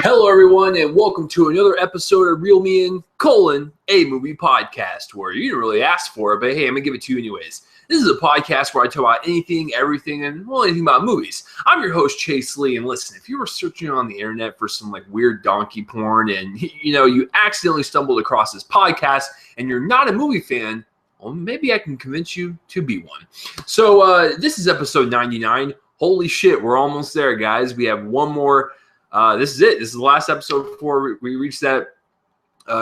Hello, everyone, and welcome to another episode of Reel Me In, a movie podcast, where you didn't really ask for it, but hey, I'm going to give it to you anyways. This is a podcast where I talk about anything, everything, and well, anything about movies. I'm your host, Chase Lee, and listen, if you were searching on the internet for some weird donkey porn and, you accidentally stumbled across this podcast and you're not a movie fan, well, maybe I can convince you to be one. So this is episode 99. Holy shit, we're almost there, guys. We have one more. This is it. This is the last episode before we reach that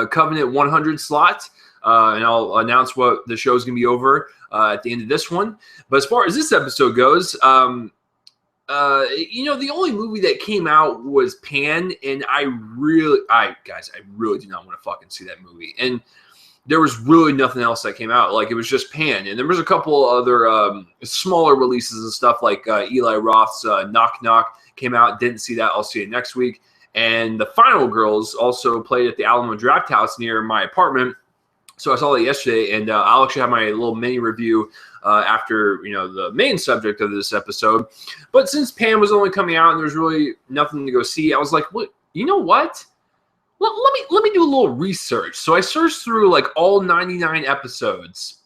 Covenant 100 slot. And I'll announce what the show is going to be over at the end of this one. But as far as this episode goes, the only movie that came out was Pan, and I really do not want to fucking see that movie. And there was really nothing else that came out. It was just Pan, and there was a couple other smaller releases and stuff like Eli Roth's Knock Knock came out. Didn't see that. I'll see it next week. And The Final Girls also played at the Alamo Draft House near my apartment. So I saw that yesterday, and I'll actually have my little mini review after the main subject of this episode. But since Pan was only coming out and there's really nothing to go see, I was like, what? You know what? Let me do a little research. So I searched through all 99 episodes.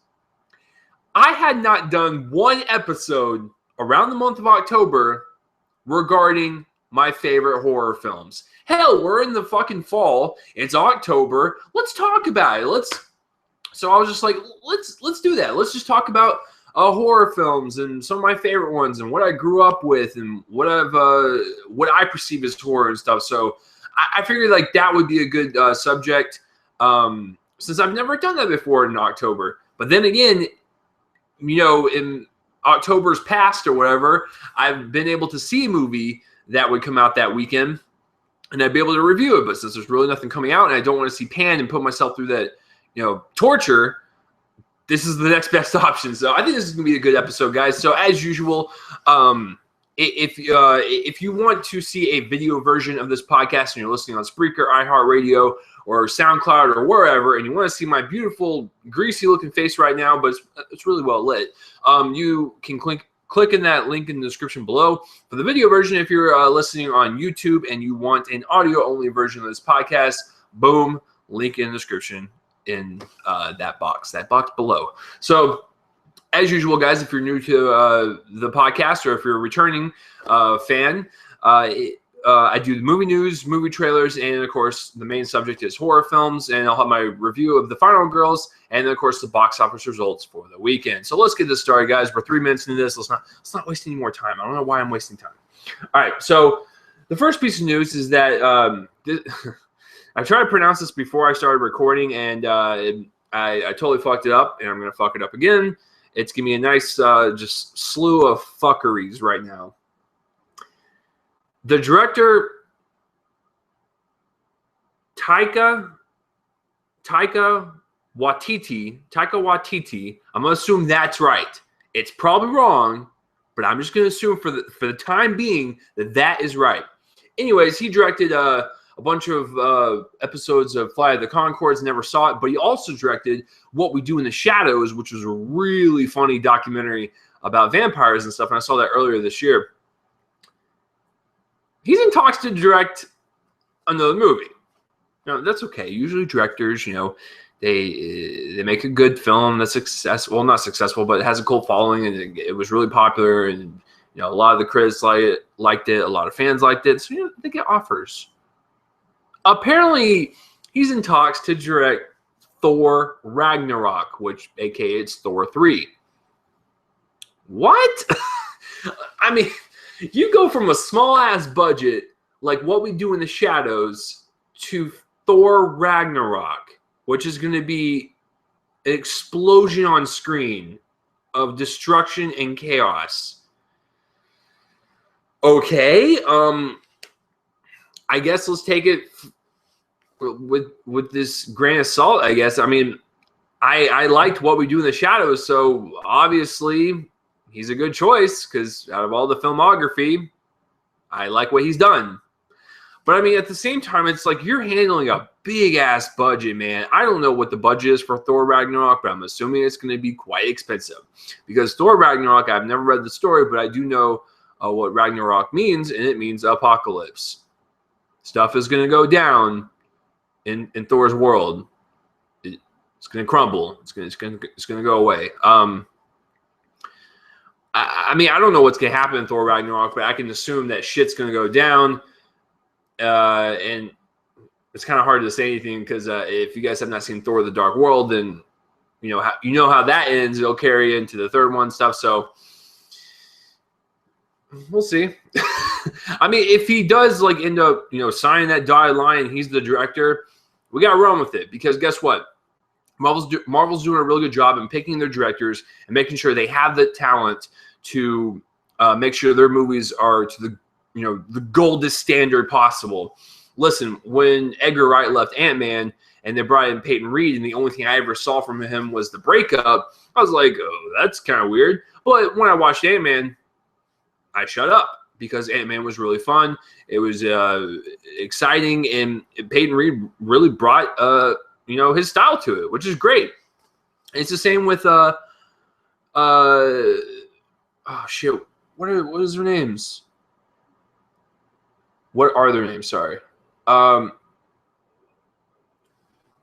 I had not done one episode around the month of October regarding my favorite horror films. Hell, we're in the fucking fall. It's October. Let's talk about it. So I was just like, let's do that. Let's just talk about horror films and some of my favorite ones and what I grew up with and what I perceive as horror and stuff. So I figured that would be a good subject since I've never done that before in October. But then again, in October's past or whatever, I've been able to see a movie that would come out that weekend and I'd be able to review it. But since there's really nothing coming out and I don't want to see Pan and put myself through that, torture, this is the next best option. So I think this is going to be a good episode, guys. So as usual, if you want to see a video version of this podcast and you're listening on Spreaker, iHeartRadio, or SoundCloud, or wherever, and you want to see my beautiful, greasy-looking face right now, but it's really well lit, you can click in that link in the description below. For the video version, if you're listening on YouTube and you want an audio-only version of this podcast, boom, link in the description in that box below. So as usual, guys, if you're new to the podcast or if you're a returning fan, I do the movie news, movie trailers, and, of course, the main subject is horror films, and I'll have my review of The Final Girls and, then, of course, the box office results for the weekend. So let's get this started, guys. We're 3 minutes into this. Let's not waste any more time. I don't know why I'm wasting time. All right, so the first piece of news is that I tried to pronounce this before I started recording, and I totally fucked it up, and I'm going to fuck it up again. It's going to be a nice just slew of fuckeries right now. The director, Taika Waititi, I'm going to assume that's right. It's probably wrong, but I'm just going to assume for the time being that is right. Anyways, he directed a bunch of episodes of Flight of the Conchords, never saw it, but he also directed What We Do in the Shadows, which was a really funny documentary about vampires and stuff, and I saw that earlier this year. He's in talks to direct another movie. Now, that's okay. Usually directors, they make a good film that's successful. Well, not successful, but it has a cult following, and it was really popular, and a lot of the critics liked it. A lot of fans liked it. So, they get offers. Apparently, he's in talks to direct Thor Ragnarok, which, aka, it's Thor 3. What? I mean, you go from a small-ass budget, like What We Do in the Shadows, to Thor Ragnarok, which is going to be an explosion on screen of destruction and chaos. Okay, I guess let's take it with this grain of salt, I guess. I mean, I liked What We Do in the Shadows, so obviously he's a good choice because out of all the filmography, I like what he's done. But I mean, at the same time, it's like you're handling a big ass budget, man. I don't know what the budget is for Thor Ragnarok, but I'm assuming it's going to be quite expensive because Thor Ragnarok, I've never read the story, but I do know what Ragnarok means, and it means apocalypse. Stuff is going to go down in Thor's world. It's going to crumble. It's going to go away. I mean, I don't know what's going to happen in Thor Ragnarok, but I can assume that shit's going to go down. And it's kind of hard to say anything because if you guys have not seen Thor: The Dark World, then you know how that ends. It'll carry into the third one stuff. So we'll see. I mean, if he does like end up signing that dotted line and he's the director, we got to run with it because guess what? Marvel's doing a really good job in picking their directors and making sure they have the talent to make sure their movies are to the the goldest standard possible. Listen, when Edgar Wright left Ant-Man and they brought in Peyton Reed, and the only thing I ever saw from him was the breakup, I was like, oh, that's kind of weird. But when I watched Ant-Man, I shut up because Ant-Man was really fun. It was exciting, and Peyton Reed really brought his style to it, which is great. It's the same with oh shit, what is their names? What are their names? Sorry.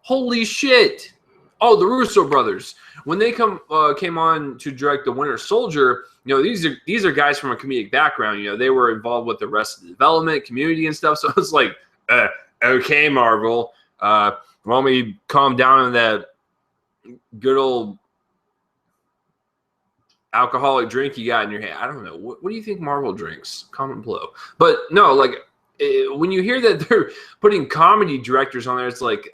Holy shit. Oh, the Russo brothers. When they came on to direct The Winter Soldier, these are guys from a comedic background. They were involved with the rest of the development, community and stuff. So it's like, okay, Marvel, why don't we calm down on that good old alcoholic drink you got in your hand? I don't know. What do you think Marvel drinks? Comment below. But no, like, when you hear that they're putting comedy directors on there, it's like,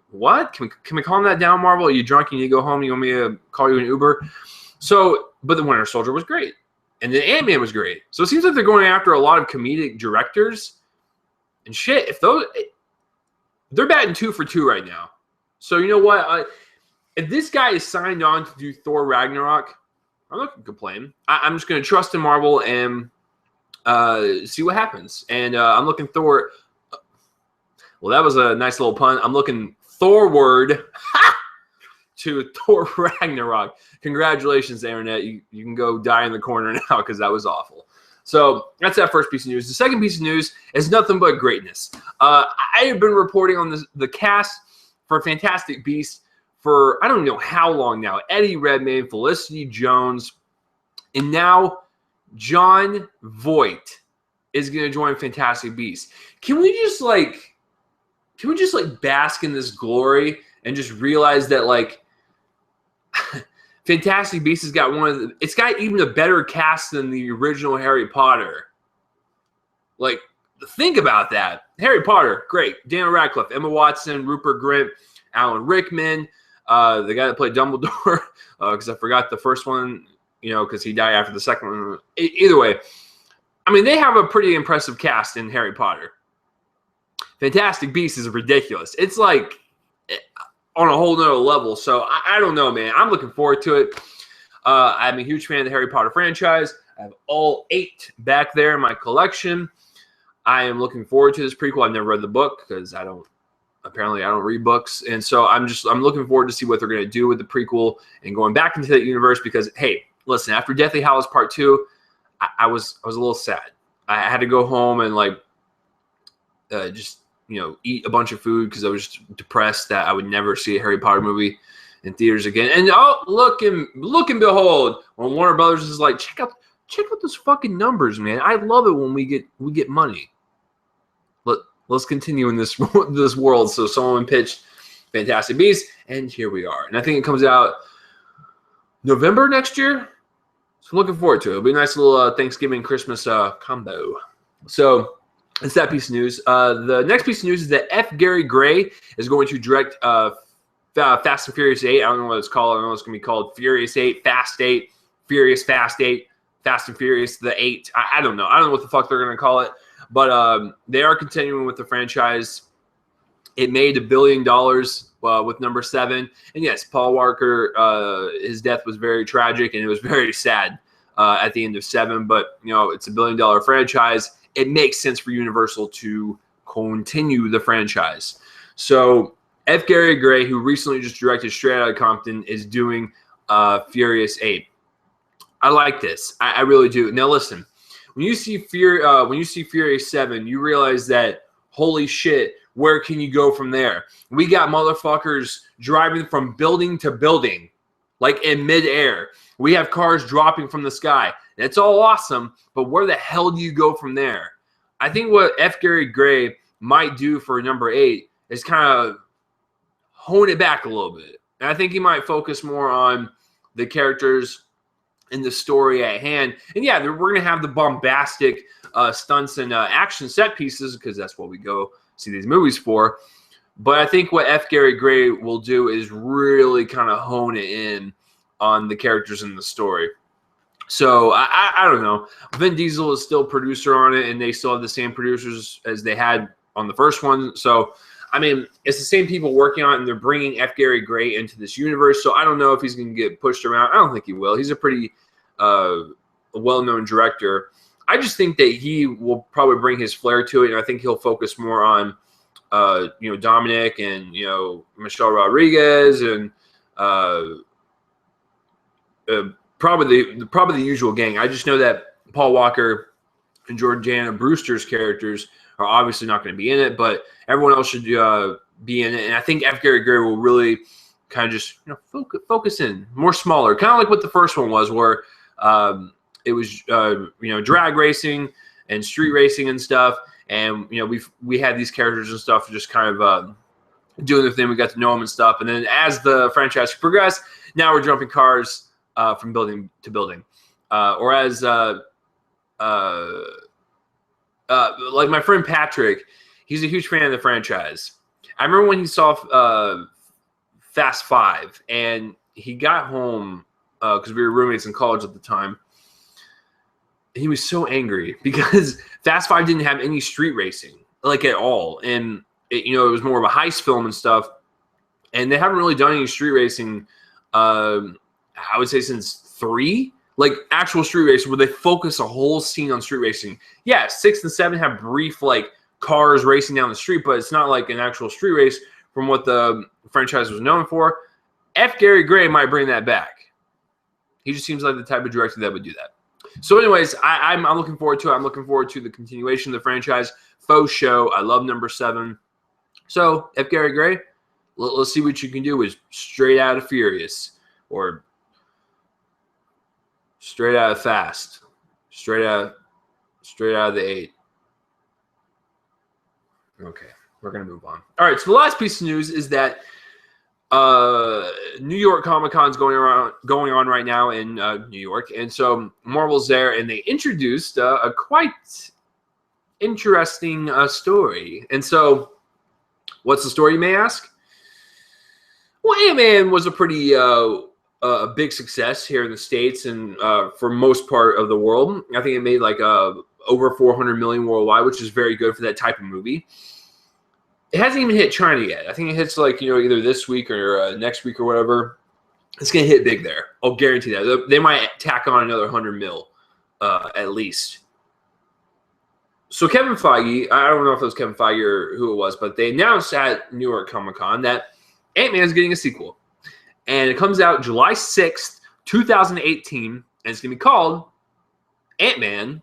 what? Can we calm that down, Marvel? Are you drunk and you go home? You want me to call you an Uber? So, but The Winter Soldier was great. And then Ant-Man was great. So it seems like they're going after a lot of comedic directors. And shit, they're batting 2 for 2 right now. So you know what? If this guy is signed on to do Thor Ragnarok, I'm not going to complain. I'm just going to trust in Marvel and see what happens. And I'm looking Thor. Well, that was a nice little pun. I'm looking Thorward to Thor Ragnarok. Congratulations, Internet. You can go die in the corner now because that was awful. So that's that first piece of news. The second piece of news is nothing but greatness. I have been reporting on the cast for Fantastic Beasts for I don't know how long now. Eddie Redmayne, Felicity Jones, and now Jon Voight is going to join Fantastic Beasts. Can we just bask in this glory and just realize that like Fantastic Beasts has got it's got even a better cast than the original Harry Potter. Like, think about that. Harry Potter, great. Daniel Radcliffe, Emma Watson, Rupert Grint, Alan Rickman, the guy that played Dumbledore, because I forgot the first one, because he died after the second one. Either way, I mean, they have a pretty impressive cast in Harry Potter. Fantastic Beasts is ridiculous. It's like on a whole nother level. So I don't know, man. I'm looking forward to it. I'm a huge fan of the Harry Potter franchise. I have all 8 back there in my collection. I am looking forward to this prequel. I've never read the book because I don't read books. And so I'm looking forward to see what they're going to do with the prequel and going back into that universe because, hey, listen, after Deathly Hallows Part 2, I was a little sad. I had to go home and eat a bunch of food because I was depressed that I would never see a Harry Potter movie in theaters again. And look and behold, when Warner Brothers is like, check out those fucking numbers, man. I love it when we get money. Let's continue in this world. So someone pitched Fantastic Beasts, and here we are. And I think it comes out November next year. So I'm looking forward to it. It'll be a nice little Thanksgiving Christmas combo. So that's that piece of news. The next piece of news is that F. Gary Gray is going to direct Fast and Furious 8. I don't know what it's called. I don't know it's going to be called Furious 8, Fast 8, Furious Fast 8, Fast and Furious the 8. I don't know. I don't know what the fuck they're going to call it. But they are continuing with the franchise. It made $1 billion with number 7. And yes, Paul Walker, his death was very tragic and it was very sad at the end of 7. But, it's $1 billion franchise. it makes sense for Universal to continue the franchise. So F. Gary Gray, who recently just directed Straight Outta Compton, is doing Furious 8. I like this. I really do. Now listen, when you see Furious 7, you realize that, holy shit, where can you go from there? We got motherfuckers driving from building to building, like in midair. We have cars dropping from the sky. That's all awesome, but where the hell do you go from there? I think what F. Gary Gray might do for number 8 is kind of hone it back a little bit. And I think he might focus more on the characters and the story at hand. And yeah, we're going to have the bombastic stunts and action set pieces because that's what we go see these movies for. But I think what F. Gary Gray will do is really kind of hone it in on the characters and the story. So I don't know. Vin Diesel is still producer on it, and they still have the same producers as they had on the first one. So, I mean, it's the same people working on it, and they're bringing F. Gary Gray into this universe. So I don't know if he's going to get pushed around. I don't think he will. He's a pretty well-known director. I just think that he will probably bring his flair to it, and I think he'll focus more on, Dominic and, Michelle Rodriguez and probably the usual gang. I just know that Paul Walker and Jordana Brewster's characters are obviously not going to be in it, but everyone else should be in it. And I think F. Gary Gray will really kind of just focus in more smaller, kind of like what the first one was, where it was drag racing and street racing and stuff. And we had these characters and stuff just kind of doing the thing. We got to know them and stuff. And then as the franchise progressed, now we're jumping cars from building to building. Or as like my friend Patrick, he's a huge fan of the franchise. I remember when he saw Fast 5, and he got home because we were roommates in college at the time. He was so angry because Fast 5 didn't have any street racing, like at all. And, it was more of a heist film and stuff. And they haven't really done any street racing, I would say, since 3. Like actual street racing where they focus a whole scene on street racing. Yeah, 6 and 7 have brief, like, cars racing down the street, but it's not like an actual street race from what the franchise was known for. F. Gary Gray might bring that back. He just seems like the type of director that would do that. So anyways, I'm looking forward to it. I'm looking forward to the continuation of the franchise. Faux show. I love number 7. So, F. Gary Gray, let's see what you can do with Straight Outta Furious or Straight Outta Fast. Straight out of the 8. Okay, we're going to move on. All right, so the last piece of news is that New York Comic-Con is going on right now in New York, and so Marvel's there, and they introduced a quite interesting story. And so, what's the story, you may ask? Well, Ant-Man was a pretty big success here in the States and for most part of the world. I think it made like over 400 million worldwide, which is very good for that type of movie. It hasn't even hit China yet. I think it hits like, either this week or next week or whatever. It's going to hit big there. I'll guarantee that. They might tack on another 100 mil at least. So Kevin Feige, I don't know if it was Kevin Feige or who it was, but they announced at New York Comic-Con that Ant-Man is getting a sequel. And it comes out July 6th, 2018, and it's going to be called Ant-Man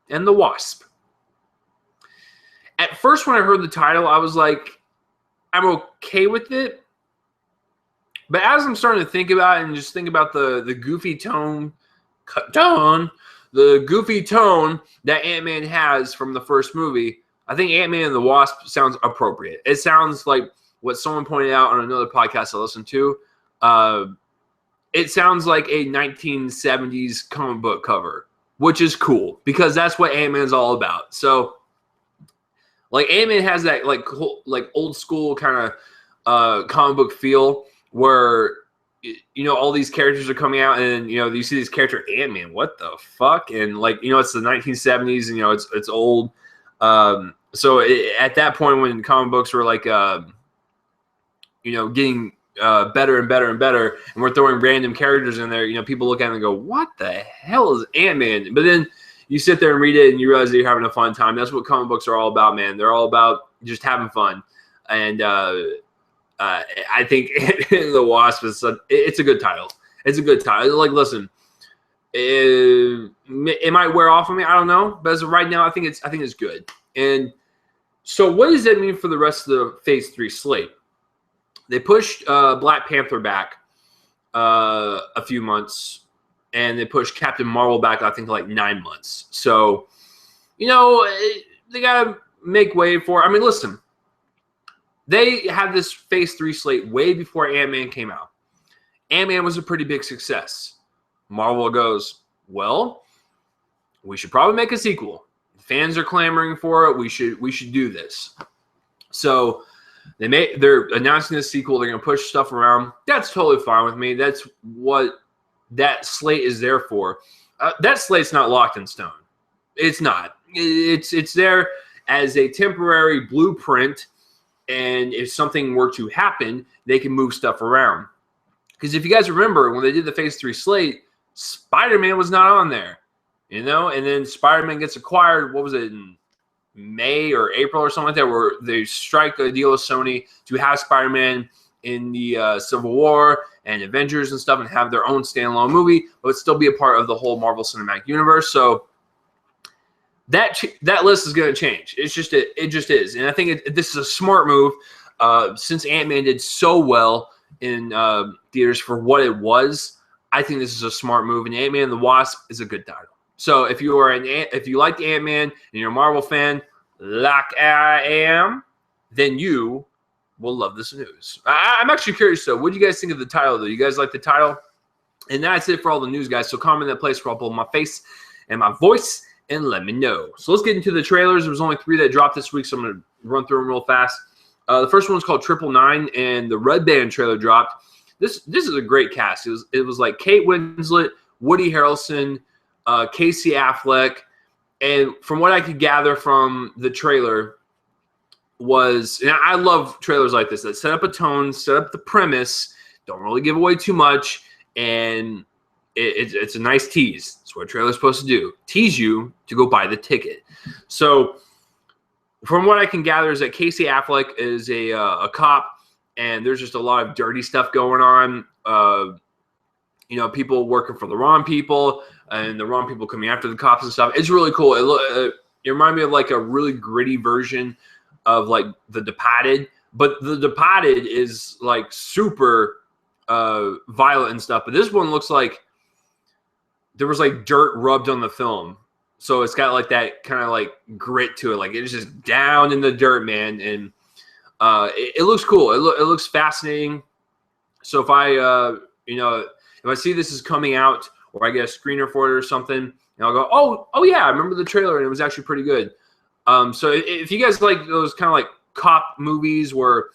and the Wasp. At first, when I heard the title, I was like, I'm okay with it. But as I'm starting to think about it and just think about the goofy tone that Ant-Man has from the first movie, I think Ant-Man and the Wasp sounds appropriate. It sounds like what someone pointed out on another podcast I listened to. It sounds like a 1970s comic book cover, which is cool because that's what Ant-Man's all about. So, like, Ant-Man has that like old school kind of comic book feel where all these characters are coming out and you see this character Ant-Man, what the fuck? And like it's the 1970s and it's old. So at that point when comic books were like getting better and better and better, and we're throwing random characters in there, people look at it and go, what the hell is Ant-Man? But then you sit there and read it and you realize that you're having a fun time. That's what comic books are all about, man. They're all about just having fun. And I think The Wasp it's a good title. It's a good title. Like, listen, it might wear off on me. I don't know. But as of right now, I think it's good. And so what does that mean for the rest of the Phase 3 slate? They pushed Black Panther back a few months, and they pushed Captain Marvel back, I think, like 9 months. So, you know, they got to make way for it. I mean, listen, they had this Phase 3 slate way before Ant-Man came out. Ant-Man was a pretty big success. Marvel goes, well, we should probably make a sequel. Fans are clamoring for it. We should do this. So they're announcing this sequel. They're going to push stuff around. That's totally fine with me. That's what that slate is there for. That slate's not locked in stone. It's not. It's there as a temporary blueprint, and if something were to happen, they can move stuff around. Because if you guys remember, when they did the Phase 3 slate, Spider-Man was not on there, you know? And then Spider-Man gets acquired, what was it, in May or April or something like that, where they strike a deal with Sony to have Spider-Man in the Civil War and Avengers and stuff and have their own standalone movie, but still be a part of the whole Marvel Cinematic Universe. So that list is going to change. It just is. And I think this is a smart move since Ant-Man did so well in theaters for what it was. I think this is a smart move, and Ant-Man and the Wasp is a good title. So if you like Ant-Man and you're a Marvel fan, like I am, then you will love this news. I'm actually curious, though. What do you guys think of the title, though? You guys like the title? And that's it for all the news, guys. So comment in that place where I'll pull my face and my voice and let me know. So let's get into the trailers. There was only 3 that dropped this week, so I'm going to run through them real fast. The first one is called 999, and the Red Band trailer dropped. This is a great cast. It was like Kate Winslet, Woody Harrelson, Casey Affleck, and from what I could gather from the trailer was, and I love trailers like this that set up a tone, set up the premise, don't really give away too much, and it's a nice tease. That's what a trailer's supposed to do. Tease you to go buy the ticket. So from what I can gather is that Casey Affleck is a cop, and there's just a lot of dirty stuff going on. You know, people working for the wrong people, and the wrong people coming after the cops and stuff. It's really cool. It reminded me of like a really gritty version of like The Departed, but The Departed is like super violent and stuff. But this one looks like there was like dirt rubbed on the film. So it's got like that kind of like grit to it. Like it's just down in the dirt, man. And it looks cool. It looks fascinating. So if I see this is coming out, or I get a screener for it or something, and I'll go, oh yeah, I remember the trailer and it was actually pretty good. So if you guys like those kind of like cop movies where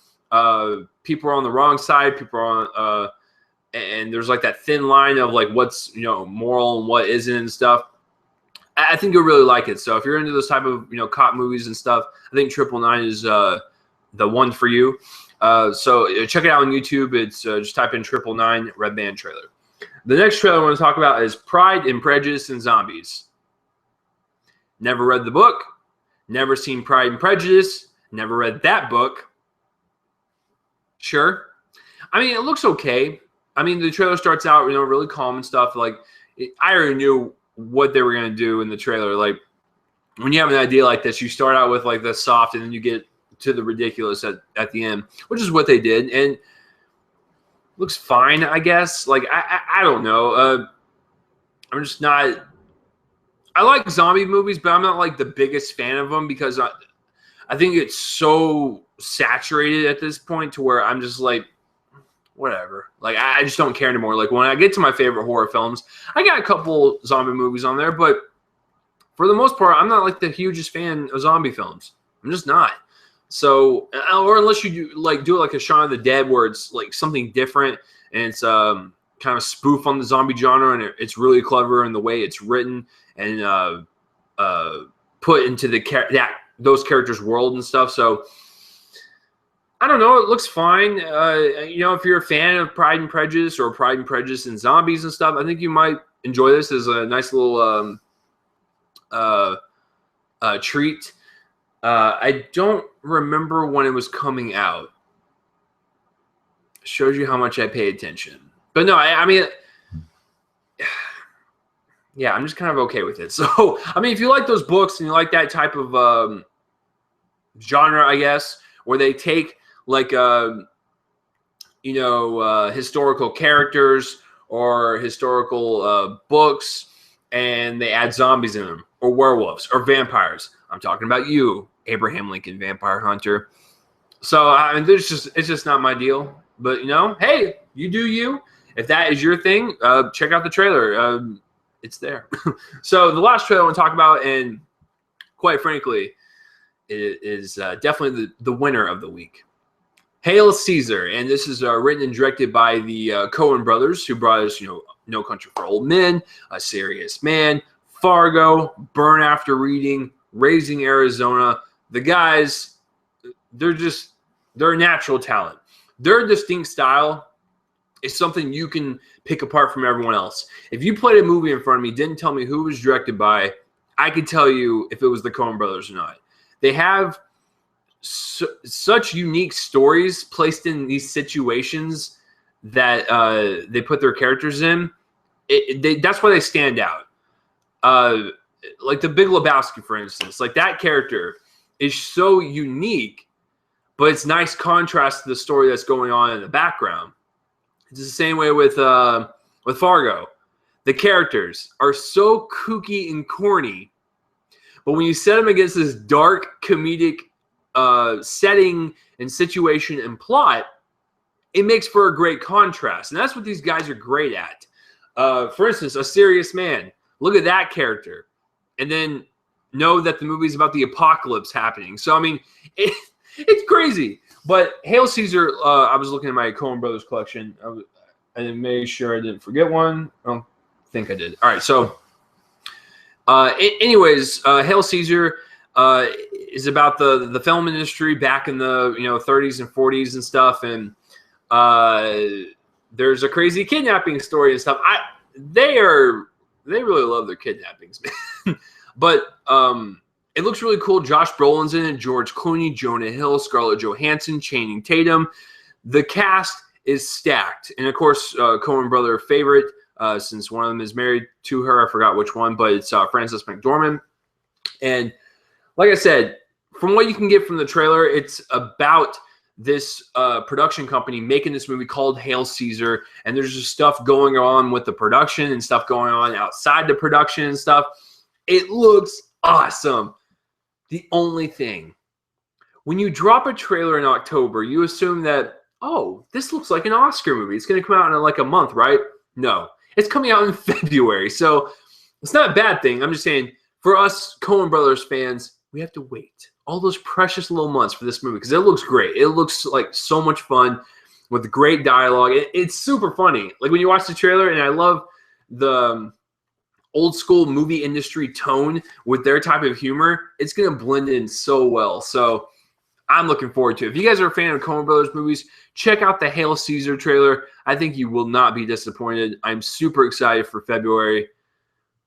people are on the wrong side, people are on, and there's like that thin line of like what's moral and what isn't and stuff, I think you'll really like it. So if you're into those type of cop movies and stuff, I think 999 is the one for you. So check it out on YouTube. It's just type in 999 Red Band trailer. The next trailer I want to talk about is Pride and Prejudice and Zombies. Never read the book. Never seen Pride and Prejudice. Never read that book. Sure. I mean, it looks okay. I mean, the trailer starts out, really calm and stuff. Like, I already knew what they were going to do in the trailer. Like, when you have an idea like this, you start out with, like, the soft, and then you get to the ridiculous at the end, which is what they did. And looks fine, I guess. Like, I don't know. I'm just not... I like zombie movies, but I'm not, like, the biggest fan of them because I think it's so saturated at this point to where I'm just, like, whatever. Like, I just don't care anymore. Like, when I get to my favorite horror films, I got a couple zombie movies on there, but for the most part, I'm not, like, the hugest fan of zombie films. I'm just not. So, or unless you do it like a Shaun of the Dead, where it's like something different and it's kind of spoof on the zombie genre, and it's really clever in the way it's written and put into those characters' world and stuff. So, I don't know. It looks fine. If you're a fan of Pride and Prejudice or Pride and Prejudice and Zombies and stuff, I think you might enjoy this as a nice little treat. I don't remember when it was coming out. Shows you how much I pay attention. But no, I mean, yeah, I'm just kind of okay with it. So, I mean, if you like those books and you like that type of genre, I guess, where they take like, historical characters or historical books and they add zombies in them or werewolves or vampires. I'm talking about you, Abraham Lincoln, Vampire Hunter. So, I mean, it's just not my deal. But, hey, you do you. If that is your thing, check out the trailer. It's there. So the last trailer I want to talk about, and quite frankly, it is definitely the winner of the week. Hail Caesar. And this is written and directed by the Coen brothers, who brought us, No Country for Old Men, A Serious Man, Fargo, Burn After Reading, Raising Arizona. The guys, they're a natural talent. Their distinct style is something you can pick apart from everyone else. If you played a movie in front of me, didn't tell me who it was directed by, I could tell you if it was the Coen brothers or not. They have such unique stories placed in these situations that they put their characters in. That's why they stand out. Like the Big Lebowski, for instance. Like that character is so unique, but it's nice contrast to the story that's going on in the background. It's the same way with Fargo. The characters are so kooky and corny, but when you set them against this dark comedic setting and situation and plot, it makes for a great contrast. And that's what these guys are great at. For instance, A Serious Man. Look at that character. And then know that the movie's about the apocalypse happening. So, I mean, it's crazy. But Hail Caesar, I was looking at my Coen Brothers collection. I made sure I didn't forget one. I don't think I did. All right, so anyways, Hail Caesar is about the film industry back in the 30s and 40s and stuff. And there's a crazy kidnapping story and stuff. They really love their kidnappings, man. But it looks really cool. Josh Brolin's in it, George Clooney, Jonah Hill, Scarlett Johansson, Channing Tatum. The cast is stacked. And, of course, Coen brother favorite, since one of them is married to her. I forgot which one, but it's Frances McDormand. And like I said, from what you can get from the trailer, it's about this production company making this movie called Hail Caesar. And there's just stuff going on with the production and stuff going on outside the production and stuff. It looks awesome. The only thing, when you drop a trailer in October, you assume that, oh, this looks like an Oscar movie. It's going to come out in like a month, right? No, it's coming out in February. So it's not a bad thing. I'm just saying, for us Coen Brothers fans, we have to wait all those precious little months for this movie because it looks great. It looks like so much fun with great dialogue. It's super funny. Like when you watch the trailer, and I love the old school movie industry tone with their type of humor, it's going to blend in so well. So I'm looking forward to it. If you guys are a fan of Coen Brothers movies, check out the Hail Caesar trailer. I think you will not be disappointed. I'm super excited for February.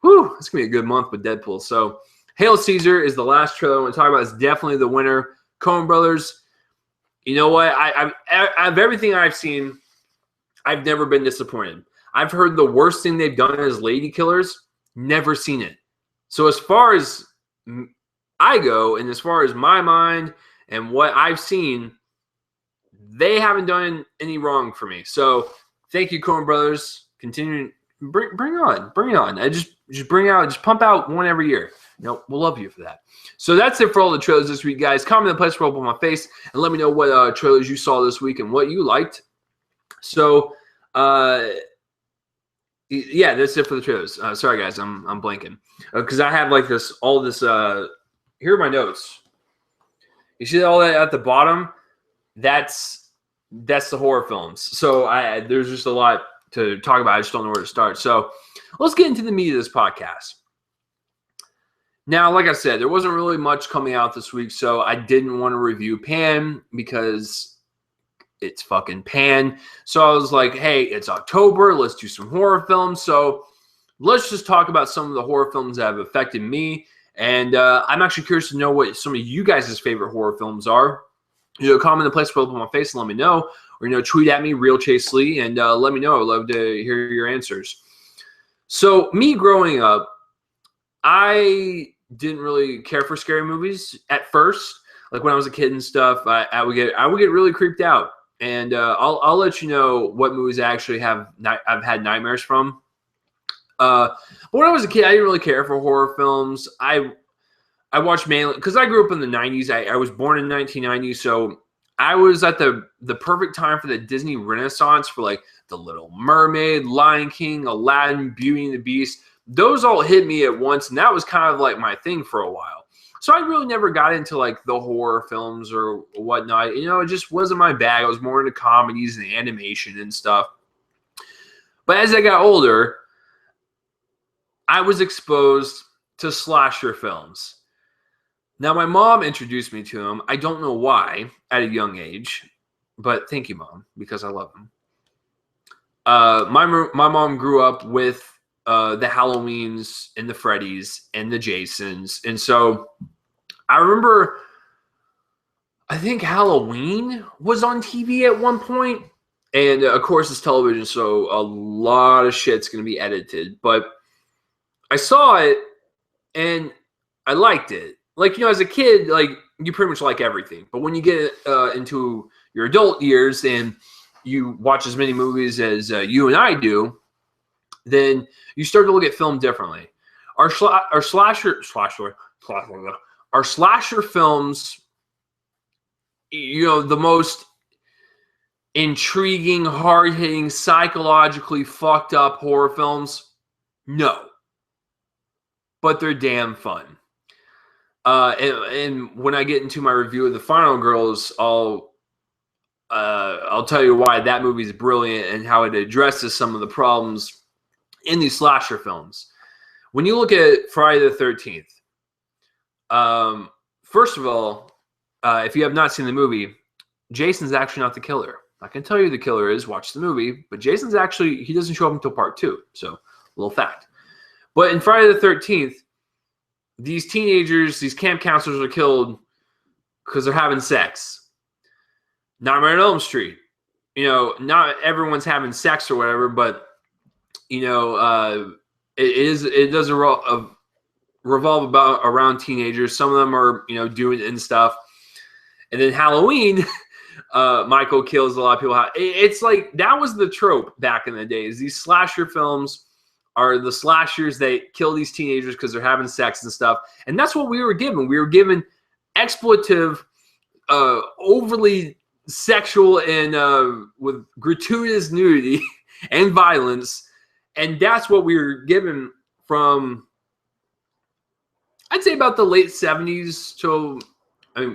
Whew, it's going to be a good month with Deadpool. So Hail Caesar is the last trailer I want to talk about. It's definitely the winner. Coen Brothers, you know what? I've everything I've seen, I've never been disappointed. I've heard the worst thing they've done is Lady Killers. Never seen it. So as far as I go, and as far as my mind and what I've seen, they haven't done any wrong for me. So thank you, Coen Brothers. Continue, bring it on. I just pump out one every year. We'll love you for that. So that's it for all the trailers this week, guys. Comment in the place where I put my face and let me know what trailers you saw this week and what you liked. So yeah, that's it for the trailers. Sorry, guys, I'm blanking because I have like all this. Here are my notes. You see all that at the bottom? That's the horror films. So there's just a lot to talk about. I just don't know where to start. So let's get into the meat of this podcast. Now, like I said, there wasn't really much coming out this week, so I didn't want to review Pan because it's fucking Pan. So I was like, hey, it's October. Let's do some horror films. So let's just talk about some of the horror films that have affected me And I'm actually curious to know what some of you guys' favorite horror films are. Comment in the place where I put my face and let me know. Or, tweet at me, Real Chase Lee, and let me know. I'd love to hear your answers. So, me growing up, I didn't really care for scary movies at first. Like when I was a kid and stuff, I would get really creeped out. And I'll let you know what movies I actually I've had nightmares from. But when I was a kid, I didn't really care for horror films. I watched mainly because I grew up in the 90s. I was born in 1990, so I was at the perfect time for the Disney Renaissance for like The Little Mermaid, Lion King, Aladdin, Beauty and the Beast. Those all hit me at once, and that was kind of like my thing for a while. So I really never got into like the horror films or whatnot. It just wasn't my bag. I was more into comedies and animation and stuff. But as I got older, I was exposed to slasher films. Now, my mom introduced me to them. I don't know why at a young age, but thank you, Mom, because I love them. My mom grew up with the Halloweens and the Freddys and the Jasons. And so I remember, I think Halloween was on TV at one point. And of course, it's television, so a lot of shit's going to be edited. But I saw it and I liked it. Like, as a kid, like, you pretty much like everything. But when you get into your adult years and you watch as many movies as you and I do, then you start to look at film differently. Our slasher films, the most intriguing, hard-hitting, psychologically fucked up horror films, no. But they're damn fun. And when I get into my review of The Final Girls, I'll tell you why that movie is brilliant and how it addresses some of the problems in these slasher films. When you look at Friday the 13th, first of all, if you have not seen the movie, Jason's actually not the killer. I can tell you the killer is, watch the movie, but he doesn't show up until part 2. So, little fact. But in Friday the 13th, these teenagers, these camp counselors are killed because they're having sex. Nightmare on Elm Street. Not everyone's having sex or whatever, but it does revolve around teenagers. Some of them are doing it and stuff. And then Halloween, Michael kills a lot of people. It's like that was the trope back in the days. These slasher films are the slashers that kill these teenagers because they're having sex and stuff. And that's what we were given. We were given exploitive, overly sexual, and with gratuitous nudity and violence. And that's what we were given from, I'd say, about the late 70s to,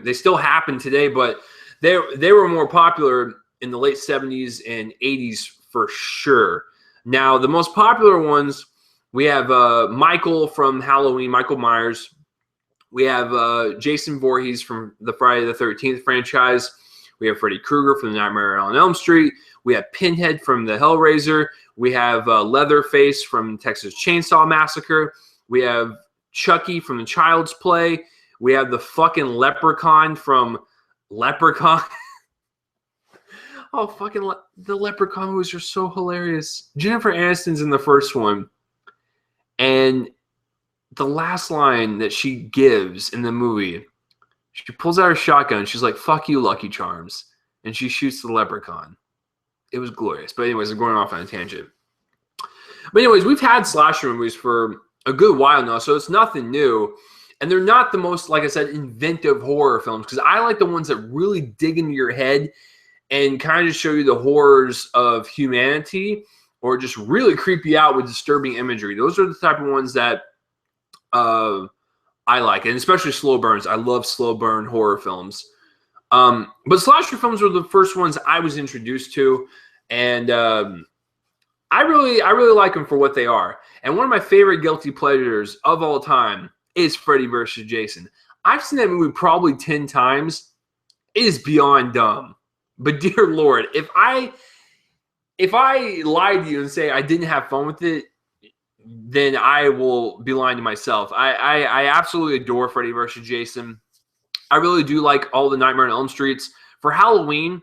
they still happen today, but they were more popular in the late 70s and 80s for sure. Now, the most popular ones, we have Michael from Halloween, Michael Myers. We have Jason Voorhees from the Friday the 13th franchise. We have Freddy Krueger from the Nightmare on Elm Street. We have Pinhead from the Hellraiser. We have Leatherface from Texas Chainsaw Massacre. We have Chucky from the Child's Play. We have the fucking Leprechaun from Leprechaun. Oh, fucking the Leprechaun movies are so hilarious. Jennifer Aniston's in the first one. And the last line that she gives in the movie, she pulls out her shotgun. She's like, "Fuck you, Lucky Charms." And she shoots the Leprechaun. It was glorious. But anyways, I'm going off on a tangent. But anyways, we've had slasher movies for a good while now, so it's nothing new. And they're not the most, like I said, inventive horror films, because I like the ones that really dig into your head and kind of show you the horrors of humanity, or just really creep you out with disturbing imagery. Those are the type of ones that I like, and especially slow burns. I love slow burn horror films. But slasher films were the first ones I was introduced to, and I really like them for what they are. And one of my favorite guilty pleasures of all time is Freddy vs. Jason. I've seen that movie probably 10 times. It is beyond dumb. But dear Lord, if I lie to you and say I didn't have fun with it, then I will be lying to myself. I absolutely adore Freddy vs. Jason. I really do like all the Nightmare on Elm Streets. For Halloween,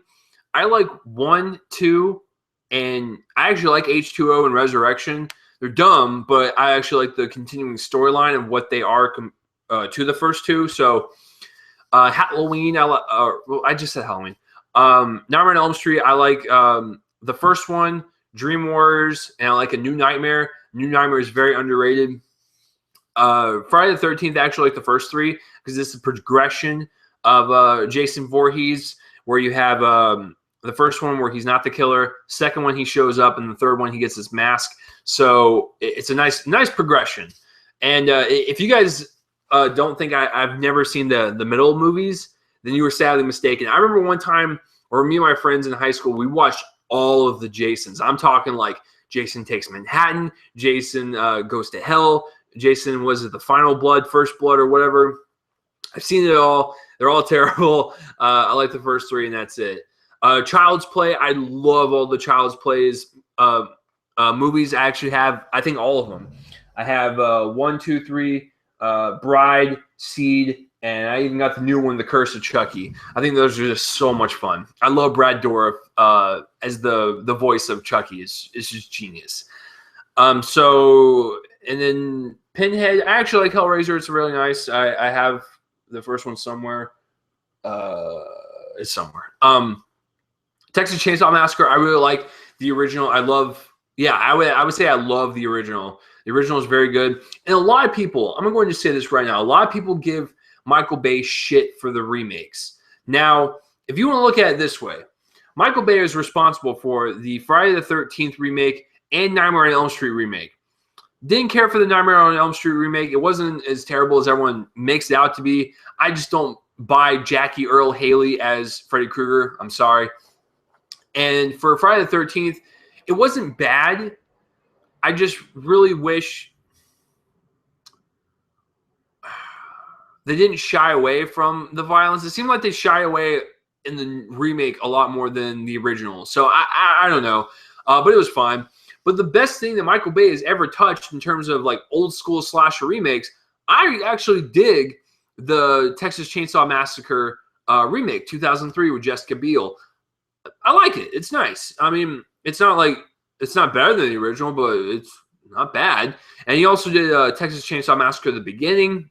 I like 1, 2, and I actually like H2O and Resurrection. They're dumb, but I actually like the continuing storyline of what they are to the first two. So Halloween, well, I just said Halloween. Nightmare on Elm Street, I like the first one, Dream Warriors, and I like A New Nightmare. New Nightmare is very underrated. Friday the 13th, I actually like the first three because it's a progression of Jason Voorhees, where you have the first one where he's not the killer, second one he shows up, and the third one he gets his mask. So it's a nice progression. And if you guys don't think I've never seen the middle movies, then you were sadly mistaken. I remember one time, or me and my friends in high school, we watched all of the Jasons. I'm talking like Jason Takes Manhattan, Jason Goes to Hell, Jason, was it The Final Blood, First Blood, or whatever? I've seen it all. They're all terrible. I like the first three, and that's it. Child's Play. I love all the Child's Plays movies. I actually have, I think, all of them. I have 1, 2, 3, Bride, Seed, and I even got the new one, The Curse of Chucky. I think those are just so much fun. I love Brad Dourif as the voice of Chucky. It's just genius. So, and then Pinhead. I actually like Hellraiser. It's really nice. I have the first one somewhere. It's somewhere. Texas Chainsaw Massacre. I really like the original. I would say I love the original. The original is very good. And a lot of people, I'm going to say this right now, a lot of people give Michael Bay shit for the remakes. Now, if you want to look at it this way, Michael Bay is responsible for the Friday the 13th remake and Nightmare on Elm Street remake. Didn't care for the Nightmare on Elm Street remake. It wasn't as terrible as everyone makes it out to be. I just don't buy Jackie Earle Haley as Freddy Krueger. I'm sorry. And for Friday the 13th, it wasn't bad. I just really wish they didn't shy away from the violence. It seemed like they shy away in the remake a lot more than the original. So I don't know, but it was fine. But the best thing that Michael Bay has ever touched in terms of like old school slasher remakes, I actually dig the Texas Chainsaw Massacre remake, 2003 with Jessica Biel. I like it. It's nice. I mean, it's not better than the original, but it's not bad. And he also did Texas Chainsaw Massacre at the beginning.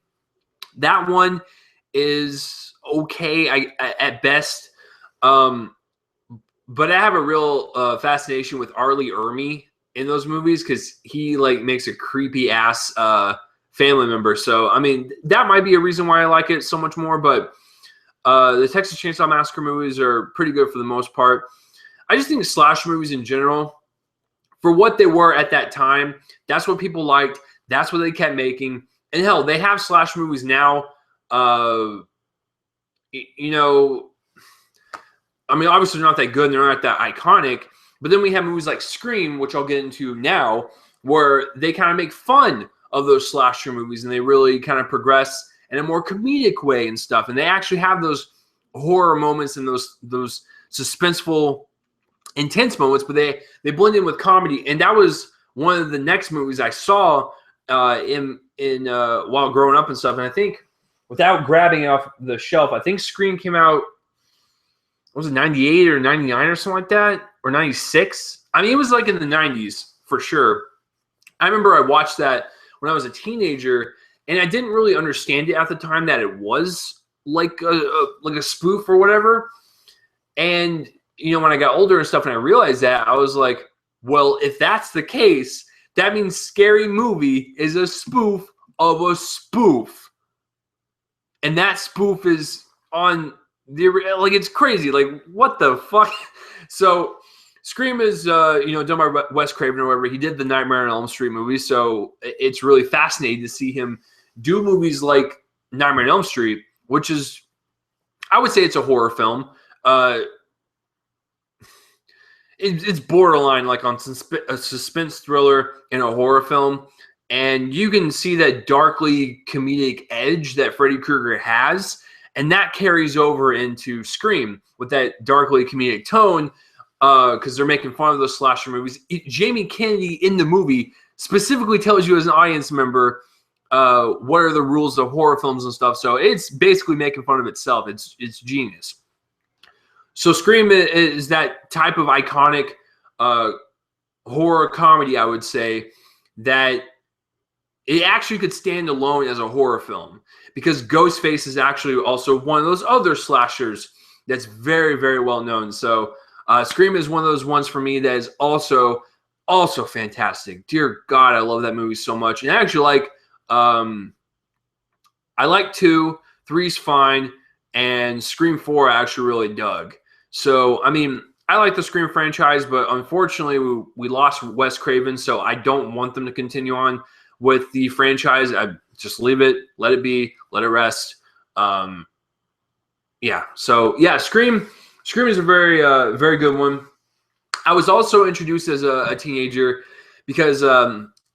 That one is okay at best. But I have a real fascination with Arlie Ermey in those movies because he like makes a creepy ass family member. So I mean, that might be a reason why I like it so much more. But the Texas Chainsaw Massacre movies are pretty good for the most part. I just think slasher movies in general, for what they were at that time, that's what people liked. That's what they kept making. And hell, they have slasher movies now. You know, I mean, obviously they're not that good. They're not that iconic. But then we have movies like Scream, which I'll get into now, where they kind of make fun of those slasher movies and they really kind of progress in a more comedic way and stuff. And they actually have those horror moments and those suspenseful, intense moments, but they blend in with comedy. And that was one of the next movies I saw in while growing up and stuff. And I think, without grabbing it off the shelf, I think Scream came out, was it 98 or 99 or something like that? Or 96? I mean, it was like in the 90s for sure. I remember I watched that when I was a teenager, and I didn't really understand it at the time that it was like a spoof or whatever. And you know, when I got older and stuff, and I realized that, I was like, well, if that's the case, that means Scary Movie is a spoof of a spoof. And that spoof is on the, like, it's crazy. Like, what the fuck? So Scream is, done by Wes Craven or whatever. He did the Nightmare on Elm Street movie. So it's really fascinating to see him do movies like Nightmare on Elm Street, which is, I would say it's a horror film. It's borderline like on a suspense thriller and a horror film. And you can see that darkly comedic edge that Freddy Krueger has. And that carries over into Scream with that darkly comedic tone because they're making fun of those slasher movies. Jamie Kennedy in the movie specifically tells you as an audience member what are the rules of horror films and stuff. So it's basically making fun of itself. It's genius. So Scream is that type of iconic horror comedy, I would say, that it actually could stand alone as a horror film, because Ghostface is actually also one of those other slashers that's very, very well known. So Scream is one of those ones for me that is also fantastic. Dear God, I love that movie so much. And I actually I like 2, 3's fine, and Scream 4 I actually really dug. So, I mean, I like the Scream franchise, but unfortunately we lost Wes Craven, so I don't want them to continue on with the franchise. I just leave it, let it be, let it rest. Yeah. So yeah, Scream is a very very good one. I was also introduced as a teenager because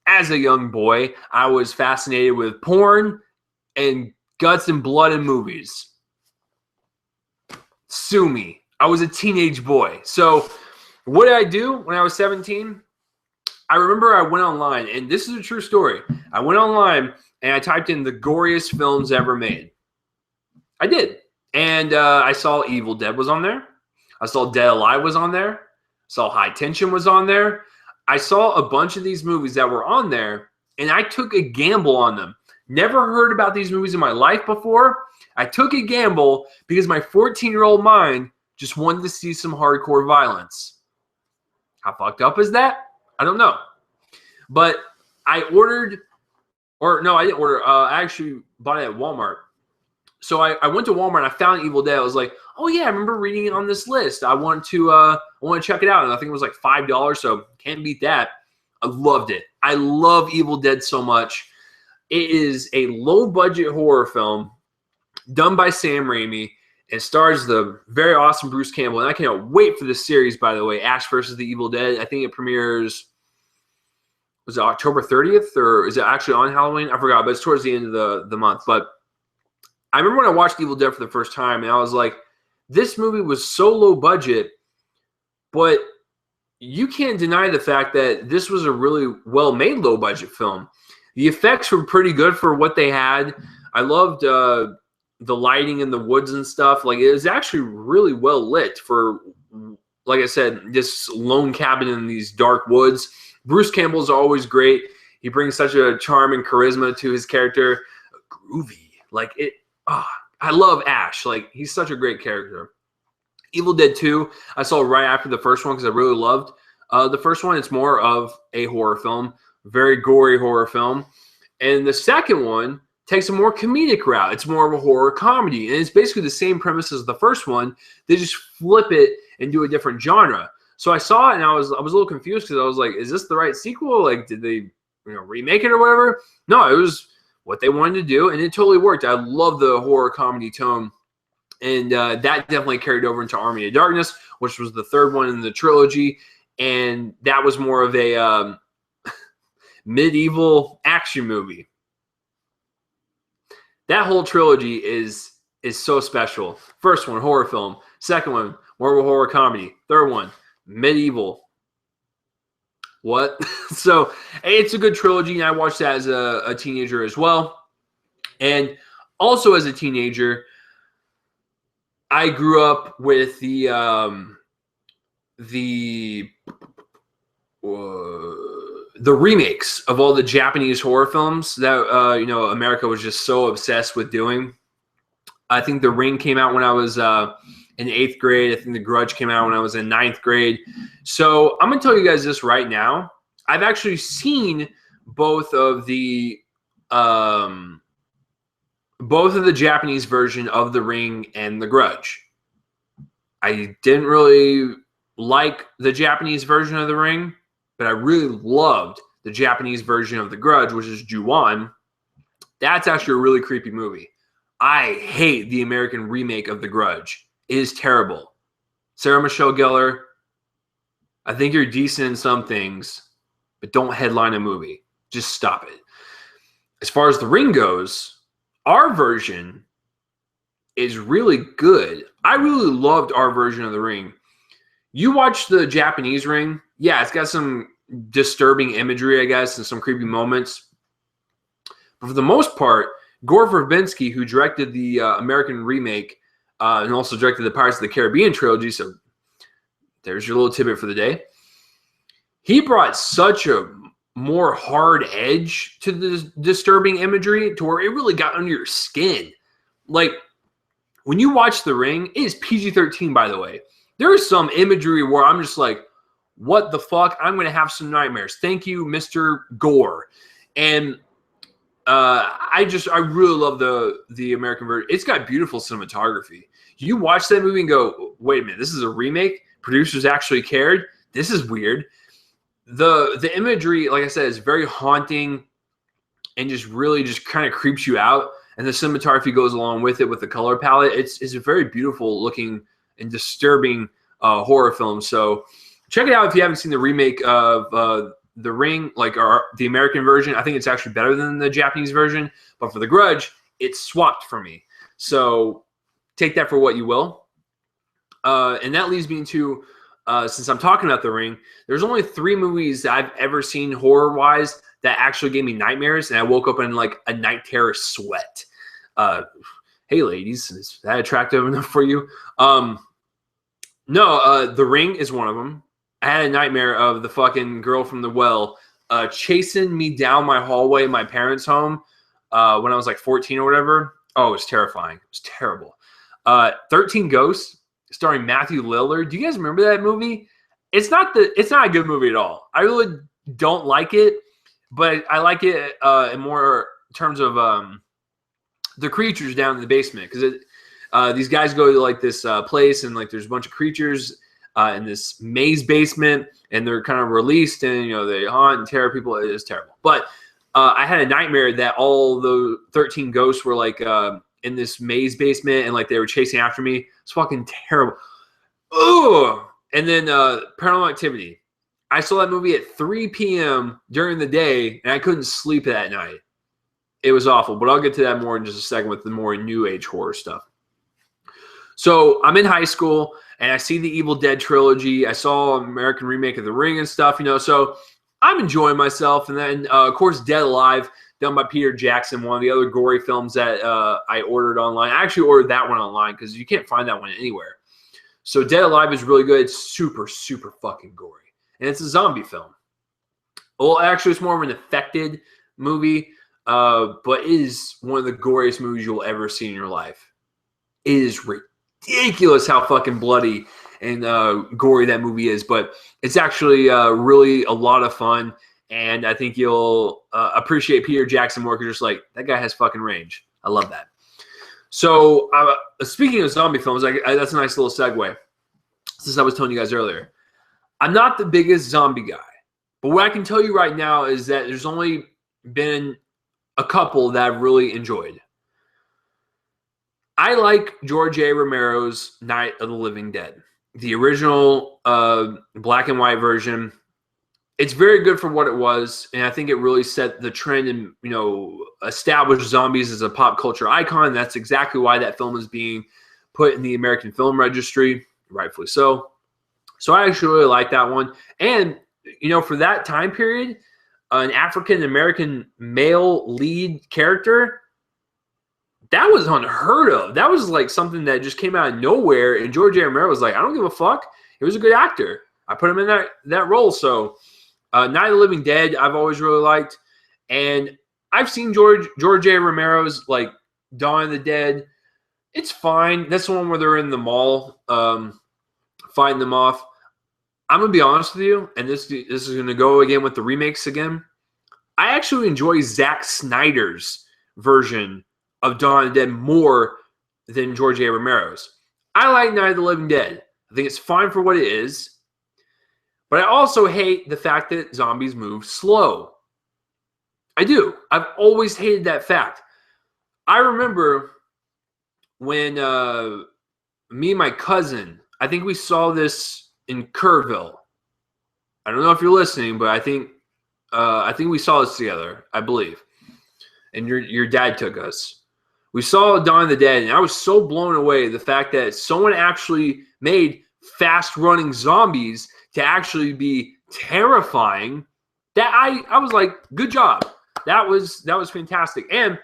as a young boy, I was fascinated with porn and guts and blood in movies. Sue me. I was a teenage boy. So what did I do when I was 17? I remember I went online, and this is a true story. I went online and I typed in the goriest films ever made. I did. And I saw Evil Dead was on there. I saw Dead Alive was on there. I saw High Tension was on there. I saw a bunch of these movies that were on there, and I took a gamble on them. Never heard about these movies in my life before. I took a gamble because my 14-year-old mind just wanted to see some hardcore violence. How fucked up is that? I don't know. But I ordered, or no, I didn't order. I actually bought it at Walmart. So I went to Walmart and I found Evil Dead. I was like, oh yeah, I remember reading it on this list. I want to check it out. And I think it was like $5, so can't beat that. I loved it. I love Evil Dead so much. It is a low-budget horror film done by Sam Raimi. It stars the very awesome Bruce Campbell. And I cannot wait for this series, by the way, Ash vs. the Evil Dead. I think it premieres, was it October 30th? Or is it actually on Halloween? I forgot, but it's towards the end of the month. But I remember when I watched Evil Dead for the first time, and I was like, this movie was so low budget, but you can't deny the fact that this was a really well-made low-budget film. The effects were pretty good for what they had. I loved the lighting in the woods and stuff. Like, it was actually really well lit for, like I said, this lone cabin in these dark woods. Bruce Campbell's always great. He brings such a charm and charisma to his character. Groovy. Like, it. I love Ash. Like, he's such a great character. Evil Dead 2, I saw right after the first one because I really loved the first one. It's more of a horror film, very gory horror film. And the second one takes a more comedic route. It's more of a horror comedy. And it's basically the same premise as the first one. They just flip it and do a different genre. So I saw it and I was a little confused because I was like, is this the right sequel? Like, did they remake it or whatever? No, it was what they wanted to do, and it totally worked. I love the horror comedy tone, and that definitely carried over into Army of Darkness, which was the third one in the trilogy, and that was more of a medieval action movie. That whole trilogy is so special. First one, horror film. Second one, more of a horror comedy. Third one, medieval. What? So it's a good trilogy, and I watched that as a teenager as well. And also as a teenager, I grew up with the remakes of all the Japanese horror films that America was just so obsessed with doing. I think The Ring came out when I was in 8th grade. I think The Grudge came out when I was in 9th grade. So I'm going to tell you guys this right now. I've actually seen both of the Japanese version of The Ring and The Grudge. I didn't really like the Japanese version of The Ring, but I really loved the Japanese version of The Grudge, which is Ju-On. That's actually a really creepy movie. I hate the American remake of The Grudge. It is terrible. Sarah Michelle Gellar, I think you're decent in some things, but don't headline a movie. Just stop it. As far as The Ring goes, our version is really good. I really loved our version of The Ring. You watch the Japanese Ring, yeah, it's got some disturbing imagery, I guess, and some creepy moments. But for the most part, Gore Verbinski, who directed the American remake and also directed the Pirates of the Caribbean trilogy, so there's your little tidbit for the day. He brought such a more hard edge to the disturbing imagery to where it really got under your skin. Like, when you watch The Ring, it is PG-13, by the way. There is some imagery where I'm just like, what the fuck? I'm going to have some nightmares. Thank you, Mr. Gore. And I really love the American version. It's got beautiful cinematography. You watch that movie and go, wait a minute, this is a remake? Producers actually cared? This is weird. The imagery, like I said, is very haunting and just really just kind of creeps you out. And the cinematography goes along with it with the color palette. It's a very beautiful looking and disturbing horror film. So check it out if you haven't seen the remake of The Ring, like the American version. I think it's actually better than the Japanese version. But for The Grudge, it's swapped for me. So take that for what you will. And that leads me into, since I'm talking about The Ring, there's only 3 movies that I've ever seen horror-wise that actually gave me nightmares, and I woke up in like a night terror sweat. Hey, ladies, is that attractive enough for you? No, The Ring is one of them. I had a nightmare of the fucking girl from the well chasing me down my hallway in my parents' home when I was like 14 or whatever. Oh, it was terrifying. It was terrible. 13 Ghosts, starring Matthew Lillard. Do you guys remember that movie? It's not a good movie at all. I really don't like it, but I like it in more terms of the creatures down in the basement, because these guys go to like this place and like there's a bunch of creatures in this maze basement, and they're kind of released, and they haunt and tear people. It is terrible. But I had a nightmare that all the 13 ghosts were like in this maze basement, and like they were chasing after me. It's fucking terrible. Ugh. And then Paranormal Activity. I saw that movie at 3 p.m. during the day, and I couldn't sleep that night. It was awful, but I'll get to that more in just a second with the more new age horror stuff. So I'm in high school, and I see the Evil Dead trilogy. I saw an American remake of The Ring and stuff, so I'm enjoying myself. And then, of course, Dead Alive, done by Peter Jackson, one of the other gory films that I ordered online. I actually ordered that one online because you can't find that one anywhere. So Dead Alive is really good. It's super, super fucking gory. And it's a zombie film. Well, actually, it's more of an affected movie, but it is one of the goriest movies you'll ever see in your life. It is ridiculous how fucking bloody and gory that movie is, but it's actually really a lot of fun, and I think you'll appreciate Peter Jackson more because you're just like, that guy has fucking range. I love that. So speaking of zombie films, that's a nice little segue, since I was telling you guys earlier. I'm not the biggest zombie guy, but what I can tell you right now is that there's only been a couple that I've really enjoyed. I like George A. Romero's Night of the Living Dead, the original black and white version. It's very good for what it was, and I think it really set the trend and established zombies as a pop culture icon. That's exactly why that film is being put in the American Film Registry, rightfully so. So I actually really like that one. And for that time period, an African American male lead character, that was unheard of. That was like something that just came out of nowhere. And George A. Romero was like, I don't give a fuck. He was a good actor. I put him in that role. So Night of the Living Dead, I've always really liked. And I've seen George A. Romero's like Dawn of the Dead. It's fine. That's the one where they're in the mall fighting them off. I'm going to be honest with you, and this is going to go again with the remakes again. I actually enjoy Zack Snyder's version of Dawn of the Dead more than George A. Romero's. I like Night of the Living Dead. I think it's fine for what it is. But I also hate the fact that zombies move slow. I do. I've always hated that fact. I remember when me and my cousin, I think we saw this in Kerrville. I don't know if you're listening, but I think we saw this together, I believe. And your dad took us. We saw Dawn of the Dead, and I was so blown away the fact that someone actually made fast-running zombies to actually be terrifying that I was like, good job. That was fantastic. And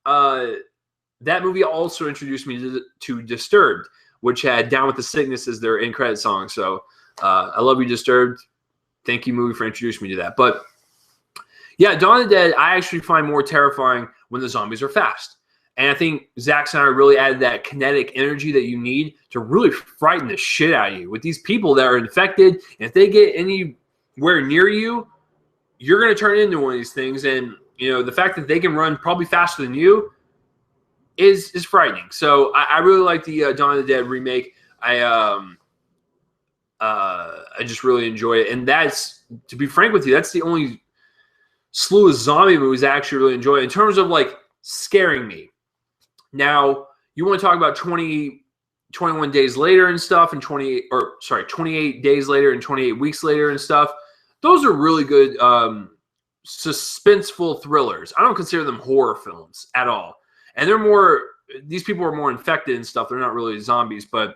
that movie also introduced me to Disturbed, which had Down with the Sickness as their end credit song. So I love you, Disturbed. Thank you, movie, for introducing me to that. But yeah, Dawn of the Dead, I actually find more terrifying when the zombies are fast. And I think Zack Snyder really added that kinetic energy that you need to really frighten the shit out of you. With these people that are infected, and if they get anywhere near you, you're going to turn into one of these things. And, you know, the fact that they can run probably faster than you is frightening. So I really like the Dawn of the Dead remake. I just really enjoy it. And that's, to be frank with you, that's the only slew of zombie movies I actually really enjoy in terms of like scaring me. Now, you want to talk about 21 days later and stuff, and 28 days later and 28 weeks later and stuff. Those are really good suspenseful thrillers. I don't consider them horror films at all. And these people are more infected and stuff. They're not really zombies, but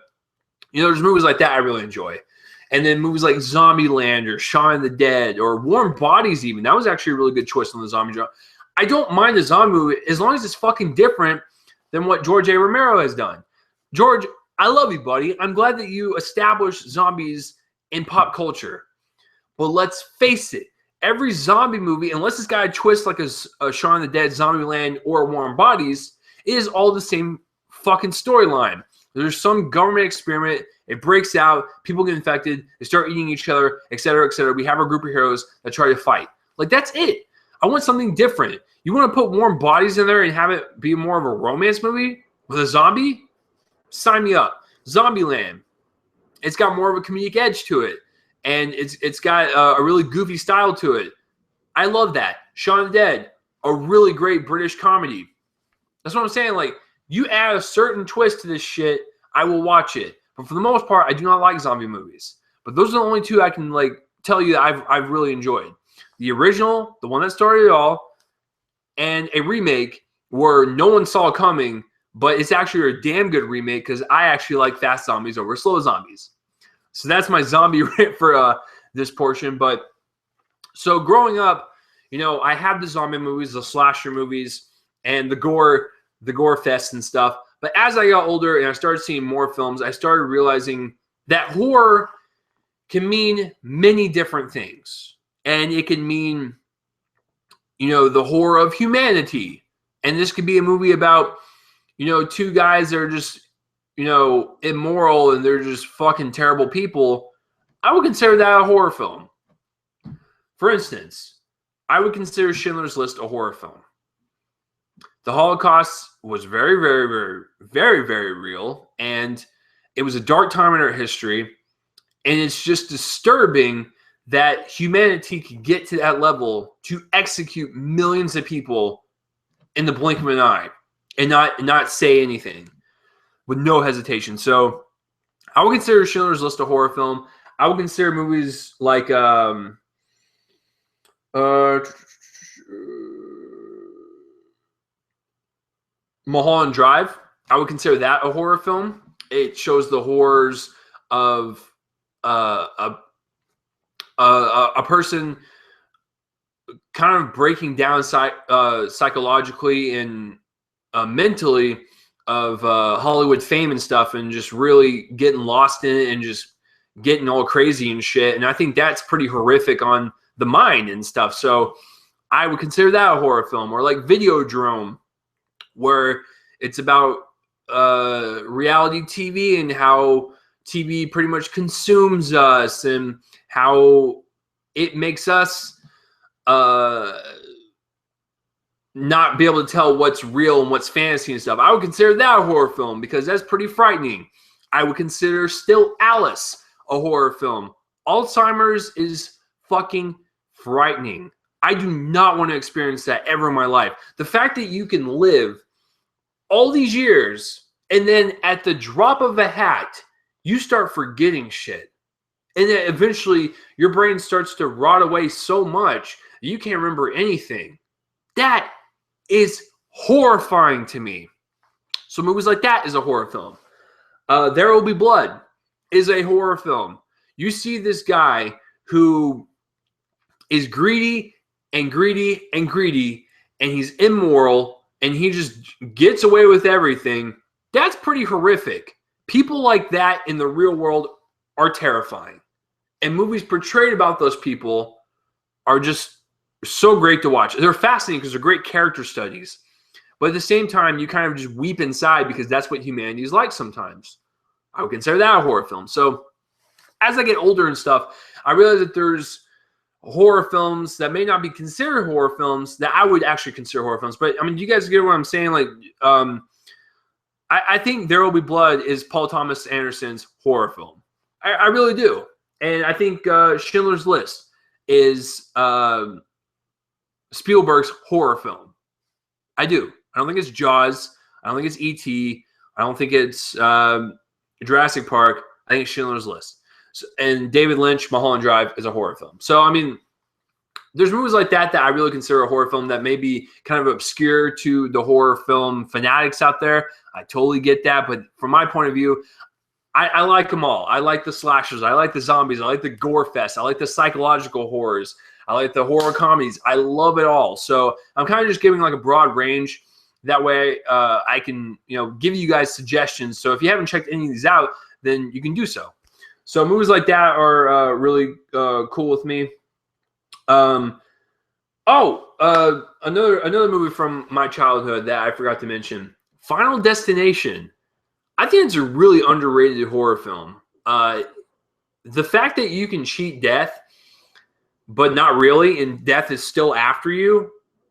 you know, there's movies like that I really enjoy. And then movies like Zombieland or Shaun of the Dead or Warm Bodies even. That was actually a really good choice on the zombie genre. I don't mind a zombie movie as long as it's fucking different than what George A. Romero has done. George, I love you, buddy. I'm glad that you established zombies in pop culture. But let's face it, every zombie movie, unless it's got a twist like a Shaun of the Dead, Zombieland, or Warm Bodies, is all the same fucking storyline. There's some government experiment. It breaks out. People get infected. They start eating each other, etc., etc. We have our group of heroes that try to fight. Like, that's it. I want something different. You want to put Warm Bodies in there and have it be more of a romance movie with a zombie? Sign me up. Zombieland. It's got more of a comedic edge to it. And it's got a really goofy style to it. I love that. Shaun of the Dead, a really great British comedy. That's what I'm saying. Like, you add a certain twist to this shit, I will watch it. But for the most part, I do not like zombie movies. But those are the only two I can like tell you that I've really enjoyed. The original, the one that started it all, and a remake where no one saw coming, but it's actually a damn good remake because I actually like fast zombies over slow zombies. So that's my zombie rant for this portion. But so growing up, you know, I have the zombie movies, the slasher movies, and the gore fest and stuff. But as I got older and I started seeing more films, I started realizing that horror can mean many different things. And it can mean, you know, the horror of humanity. And this could be a movie about, you know, two guys that are just, you know, immoral and they're just fucking terrible people. I would consider that a horror film. For instance, I would consider Schindler's List a horror film. The Holocaust was very, very, very, very, very real. And it was a dark time in our history. And it's just disturbing that humanity could get to that level to execute millions of people in the blink of an eye and not say anything with no hesitation. So I would consider Schindler's List a horror film. I would consider movies like Mulholland Drive. I would consider that a horror film. It shows the horrors of a person kind of breaking down psychologically and mentally of Hollywood fame and stuff, and just really getting lost in it and just getting all crazy and shit. And I think that's pretty horrific on the mind and stuff. So I would consider that a horror film. Or like Videodrome, where it's about reality TV and how TV pretty much consumes us and how it makes us not be able to tell what's real and what's fantasy and stuff. I would consider that a horror film because that's pretty frightening. I would consider Still Alice a horror film. Alzheimer's is fucking frightening. I do not want to experience that ever in my life. The fact that you can live all these years and then at the drop of a hat, you start forgetting shit. And then eventually your brain starts to rot away so much that you can't remember anything. That is horrifying to me. So movies like that is a horror film. There Will Be Blood is a horror film. You see this guy who is greedy and greedy and greedy, and he's immoral, and he just gets away with everything, that's pretty horrific. People like that in the real world are terrifying. And movies portrayed about those people are just so great to watch. They're fascinating because they're great character studies. But at the same time, you kind of just weep inside because that's what humanity is like sometimes. I would consider that a horror film. So as I get older and stuff, I realize that there's horror films that may not be considered horror films that I would actually consider horror films. But I mean, do you guys get what I'm saying? Like, I think There Will Be Blood is Paul Thomas Anderson's horror film. I really do. And I think Schindler's List is Spielberg's horror film. I do. I don't think it's Jaws. I don't think it's E.T. I don't think it's Jurassic Park. I think it's Schindler's List. So, and David Lynch, Mulholland Drive is a horror film. So, I mean, there's movies like that that I really consider a horror film that may be kind of obscure to the horror film fanatics out there. I totally get that. But from my point of view, I like them all. I like the slashers. I like the zombies. I like the gore fest. I like the psychological horrors. I like the horror comedies. I love it all. So I'm kind of just giving like a broad range. That way I can, give you guys suggestions. So if you haven't checked any of these out, then you can do so. So movies like that are really cool with me. Another movie from my childhood that I forgot to mention, Final Destination. I think it's a really underrated horror film. The fact that you can cheat death, but not really, and death is still after you,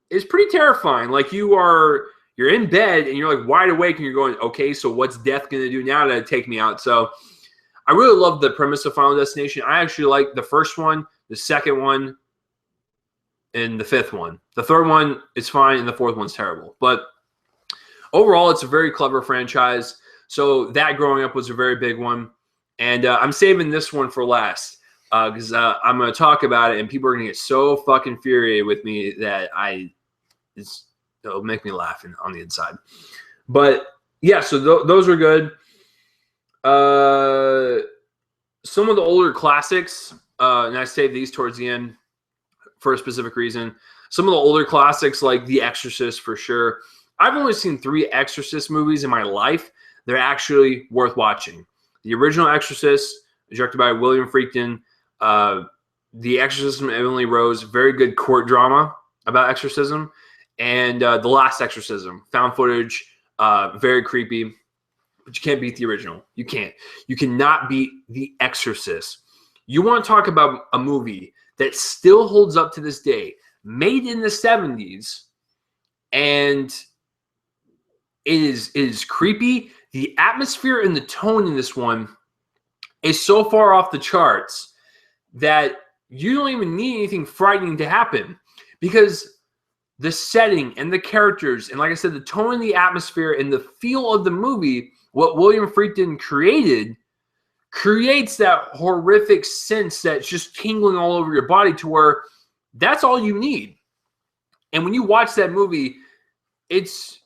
is pretty terrifying. Like you're in bed and you're like wide awake and you're going, okay, so what's death going to do now to take me out? So I really love the premise of Final Destination. I actually like the first one, the second one, and the fifth one. The third one is fine, and the fourth one's terrible. But overall, it's a very clever franchise. So that growing up was a very big one. And I'm saving this one for last because I'm going to talk about it, and people are going to get so fucking infuriated with me that it'll make me laugh on the inside. But yeah, so those are good. Some of the older classics, and I saved these towards the end for a specific reason. Some of the older classics like The Exorcist for sure. I've only seen 3 Exorcist movies in my life. They're actually worth watching. The original Exorcist, directed by William Friedkin. The Exorcism of Emily Rose, very good court drama about exorcism. And The Last Exorcism, found footage, very creepy. But you can't beat the original. You can't. You cannot beat The Exorcist. You want to talk about a movie that still holds up to this day, made in the 70s, and it is creepy. The atmosphere and the tone in this one is so far off the charts that you don't even need anything frightening to happen because the setting and the characters and, like I said, the tone and the atmosphere and the feel of the movie, what William Friedkin creates that horrific sense that's just tingling all over your body to where that's all you need. And when you watch that movie, it's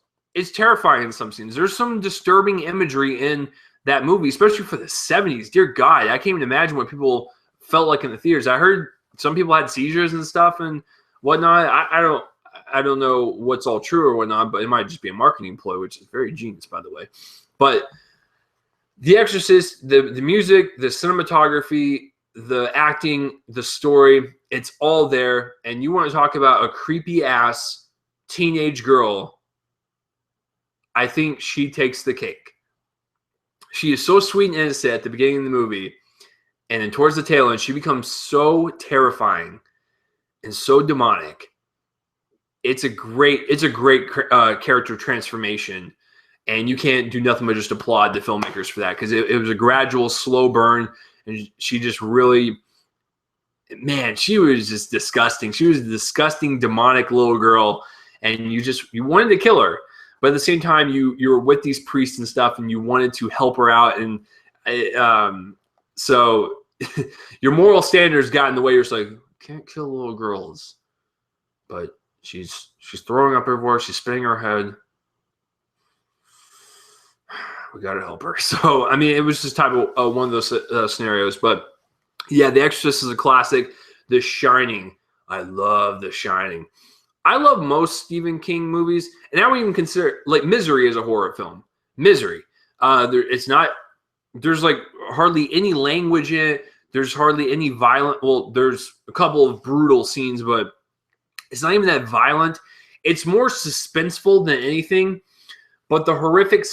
terrifying in some scenes. There's some disturbing imagery in that movie, especially for the 70s. Dear God, I can't even imagine what people felt like in the theaters. I heard some people had seizures and stuff and whatnot. I don't know what's all true or whatnot, but it might just be a marketing ploy, which is very genius, by the way. But The Exorcist, the music, the cinematography, the acting, the story, it's all there. And you want to talk about a creepy-ass teenage girl, I think she takes the cake. She is so sweet and innocent at the beginning of the movie, and then towards the tail end, she becomes so terrifying and so demonic. It's a great character transformation, and you can't do nothing but just applaud the filmmakers for that because it was a gradual, slow burn, and she just really, man, she was just disgusting. She was a disgusting, demonic little girl, and you wanted to kill her. But at the same time, you were with these priests and stuff, and you wanted to help her out. And so your moral standards got in the way. You're just like, can't kill little girls. But she's throwing up everywhere. She's spinning her head. We got to help her. So, I mean, it was just type of one of those scenarios. But, yeah, The Exorcist is a classic. The Shining, I love The Shining. I love most Stephen King movies, and I would even consider like Misery as a horror film. Misery. It's not. There's like hardly any language in it. There's hardly any violent. Well, there's a couple of brutal scenes, but it's not even that violent. It's more suspenseful than anything. But the horrific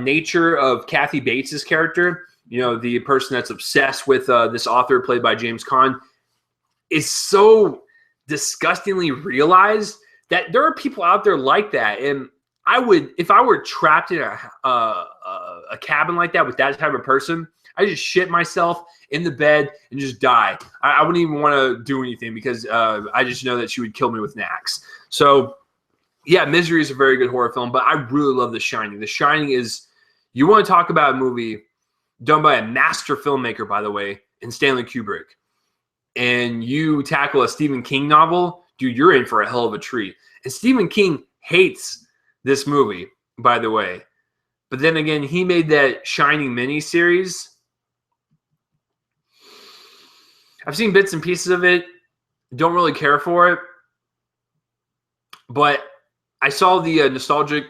nature of Kathy Bates's character, you know, the person that's obsessed with this author played by James Caan, is so disgustingly realized that there are people out there like that. And I would, if I were trapped in a cabin like that with that type of person, I just shit myself in the bed and just die. I wouldn't even want to do anything because I just know that she would kill me with an axe. So, yeah, Misery is a very good horror film, but I really love The Shining. The Shining is, you want to talk about a movie done by a master filmmaker, by the way, in Stanley Kubrick, and you tackle a Stephen King novel, dude, you're in for a hell of a treat. And Stephen King hates this movie, by the way. But then again, he made that Shining miniseries. I've seen bits and pieces of it. Don't really care for it. But I saw the Nostalgic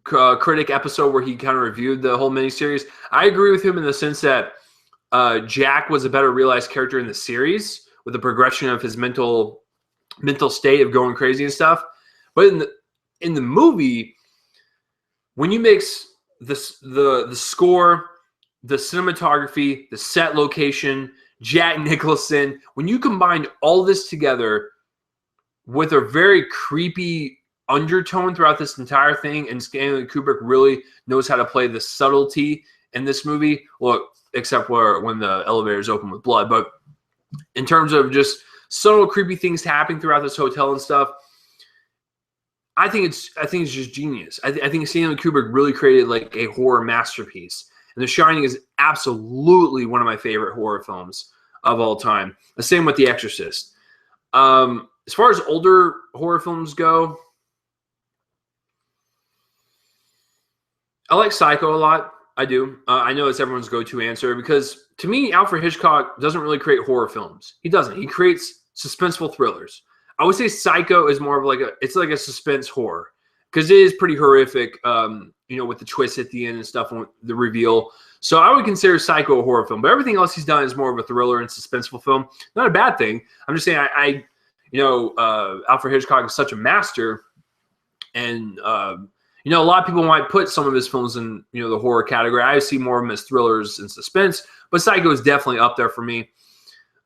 Critic episode where he kind of reviewed the whole miniseries. I agree with him in the sense that Jack was a better realized character in the series with the progression of his mental state of going crazy and stuff. But in the movie, when you mix the score, the cinematography, the set location, Jack Nicholson, when you combine all this together with a very creepy undertone throughout this entire thing, and Stanley Kubrick really knows how to play the subtlety in this movie. Well, except when the elevators open with blood, but in terms of just subtle creepy things happening throughout this hotel and stuff, I think it's just genius. I think Stanley Kubrick really created like a horror masterpiece, and The Shining is absolutely one of my favorite horror films of all time. The same with The Exorcist. As far as older horror films go, I like Psycho a lot. I do. I know it's everyone's go-to answer because to me, Alfred Hitchcock doesn't really create horror films. He doesn't. He creates suspenseful thrillers. I would say Psycho is more of like it's like a suspense horror because it is pretty horrific, you know, with the twist at the end and stuff, and the reveal. So I would consider Psycho a horror film, but everything else he's done is more of a thriller and suspenseful film. Not a bad thing. I'm just saying Alfred Hitchcock is such a master, and you know, a lot of people might put some of his films in, you know, the horror category. I see more of them as thrillers and suspense, but Psycho is definitely up there for me.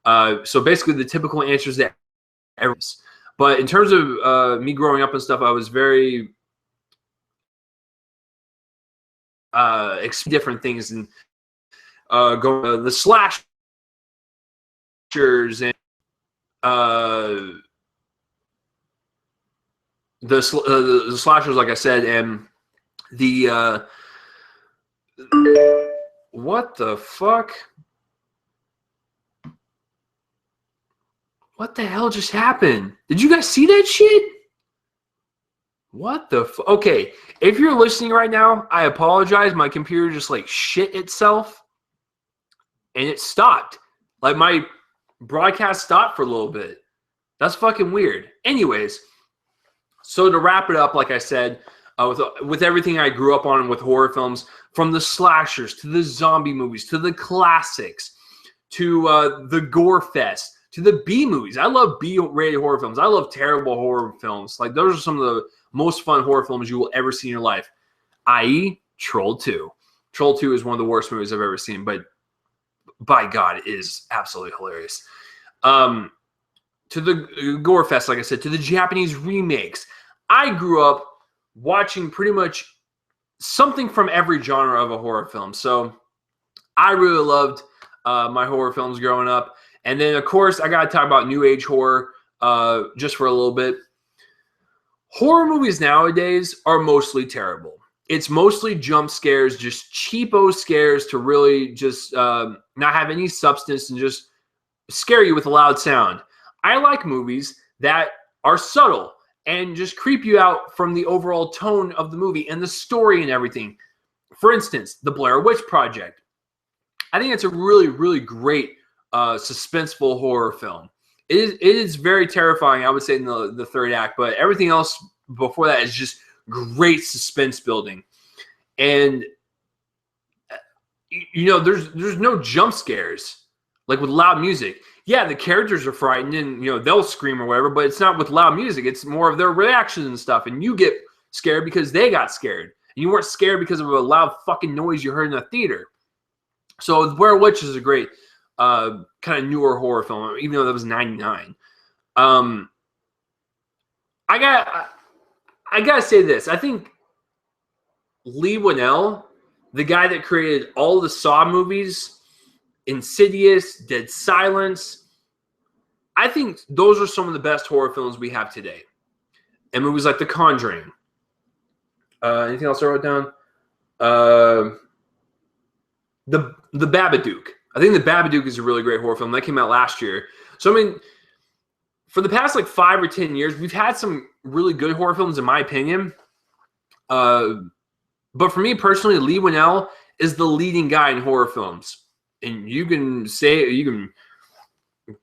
So basically the typical answers that everyone. But in terms of me growing up and stuff, I was very different things and going to the slashers and the slashers, like I said, and the what the fuck? What the hell just happened? Did you guys see that shit? What the fuck? Okay, if you're listening right now, I apologize. My computer just like shit itself, and it stopped. Like my broadcast stopped for a little bit. That's fucking weird. Anyways. So to wrap it up, like I said, with everything I grew up on with horror films, from the slashers to the zombie movies to the classics to the gore fest to the B movies. I love B-rated horror films. I love terrible horror films. Like those are some of the most fun horror films you will ever see in your life, i.e. Troll 2. Troll 2 is one of the worst movies I've ever seen, but by God, it is absolutely hilarious. To the gore fest, like I said, to the Japanese remakes. I grew up watching pretty much something from every genre of a horror film. So I really loved my horror films growing up. And then, of course, I got to talk about new age horror just for a little bit. Horror movies nowadays are mostly terrible. It's mostly jump scares, just cheapo scares to really just not have any substance and just scare you with a loud sound. I like movies that are subtle and just creep you out from the overall tone of the movie and the story and everything. For instance, The Blair Witch Project. I think it's a really, really great suspenseful horror film. It is very terrifying, I would say, in the third act, but everything else before that is just great suspense building. And there's no jump scares like with loud music. Yeah, the characters are frightened and they'll scream or whatever, but it's not with loud music. It's more of their reactions and stuff, and you get scared because they got scared. And you weren't scared because of a loud fucking noise you heard in a theater. So The Blair Witch is a great kind of newer horror film, even though that was 99. I gotta say this. I think Lee Winnell, the guy that created all the Saw movies, Insidious, Dead Silence, I think those are some of the best horror films we have today. And movies like The Conjuring. Anything else I wrote down? The Babadook. I think The Babadook is a really great horror film. That came out last year. So, I mean, for the past 5 or 10 years, we've had some really good horror films, in my opinion. But for me personally, Lee Winnell is the leading guy in horror films. And you can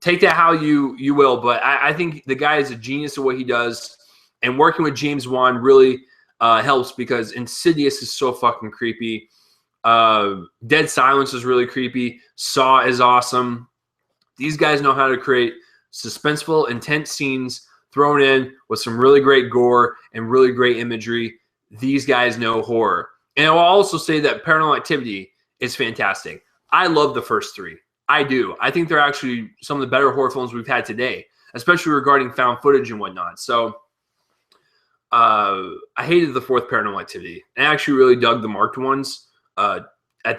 take that how you will, but I think the guy is a genius at what he does. And working with James Wan really helps because Insidious is so fucking creepy. Dead Silence is really creepy. Saw is awesome. These guys know how to create suspenseful, intense scenes thrown in with some really great gore and really great imagery. These guys know horror. And I'll also say that Paranormal Activity is fantastic. I love the first three. I do. I think they're actually some of the better horror films we've had today, especially regarding found footage and whatnot. So I hated the fourth Paranormal Activity. I actually really dug the marked ones at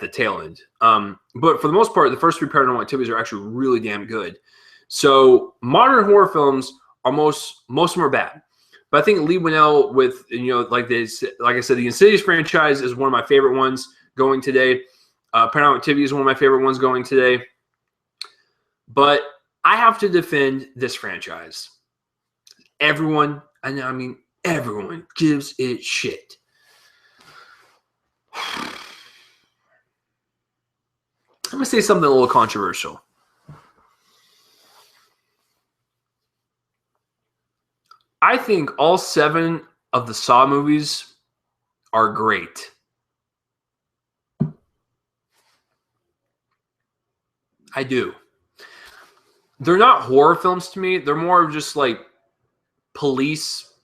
the tail end. But for the most part, the first three Paranormal Activities are actually really damn good. So modern horror films are most of them are bad. But I think Lee Winnell with, like I said, the Insidious franchise is one of my favorite ones going today. Paranormal Activity is one of my favorite ones going today. But I have to defend this franchise. Everyone gives it shit. I'm going to say something a little controversial. I think all 7 of the Saw movies are great. I do. They're not horror films to me. They're more of just like police,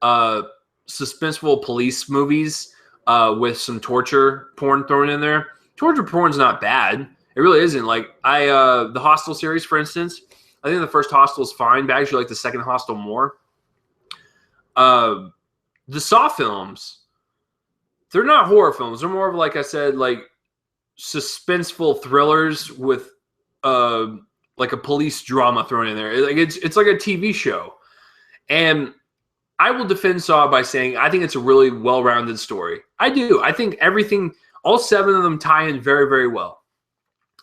suspenseful police movies with some torture porn thrown in there. Torture porn's not bad. It really isn't. Like the Hostel series, for instance, I think the first Hostel is fine, but I actually like the second Hostel more. The Saw films, they're not horror films. They're more of, like I said, like suspenseful thrillers with like a police drama thrown in there. Like it's like a TV show. And I will defend Saw by saying I think it's a really well-rounded story. I do. I think all 7 of them tie in very, very well.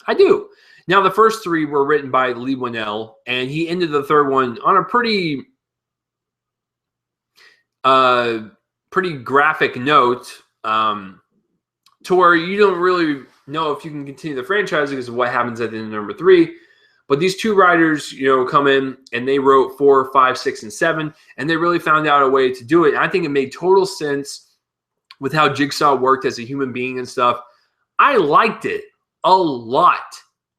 I do. Now, the first 3 were written by Lee Winnell, and he ended the third one on a pretty graphic note, to where you don't really know if you can continue the franchise because of what happens at the end of number 3. But these 2 writers, come in and they wrote 4, 5, 6, and 7, and they really found out a way to do it. And I think it made total sense with how Jigsaw worked as a human being and stuff. I liked it a lot.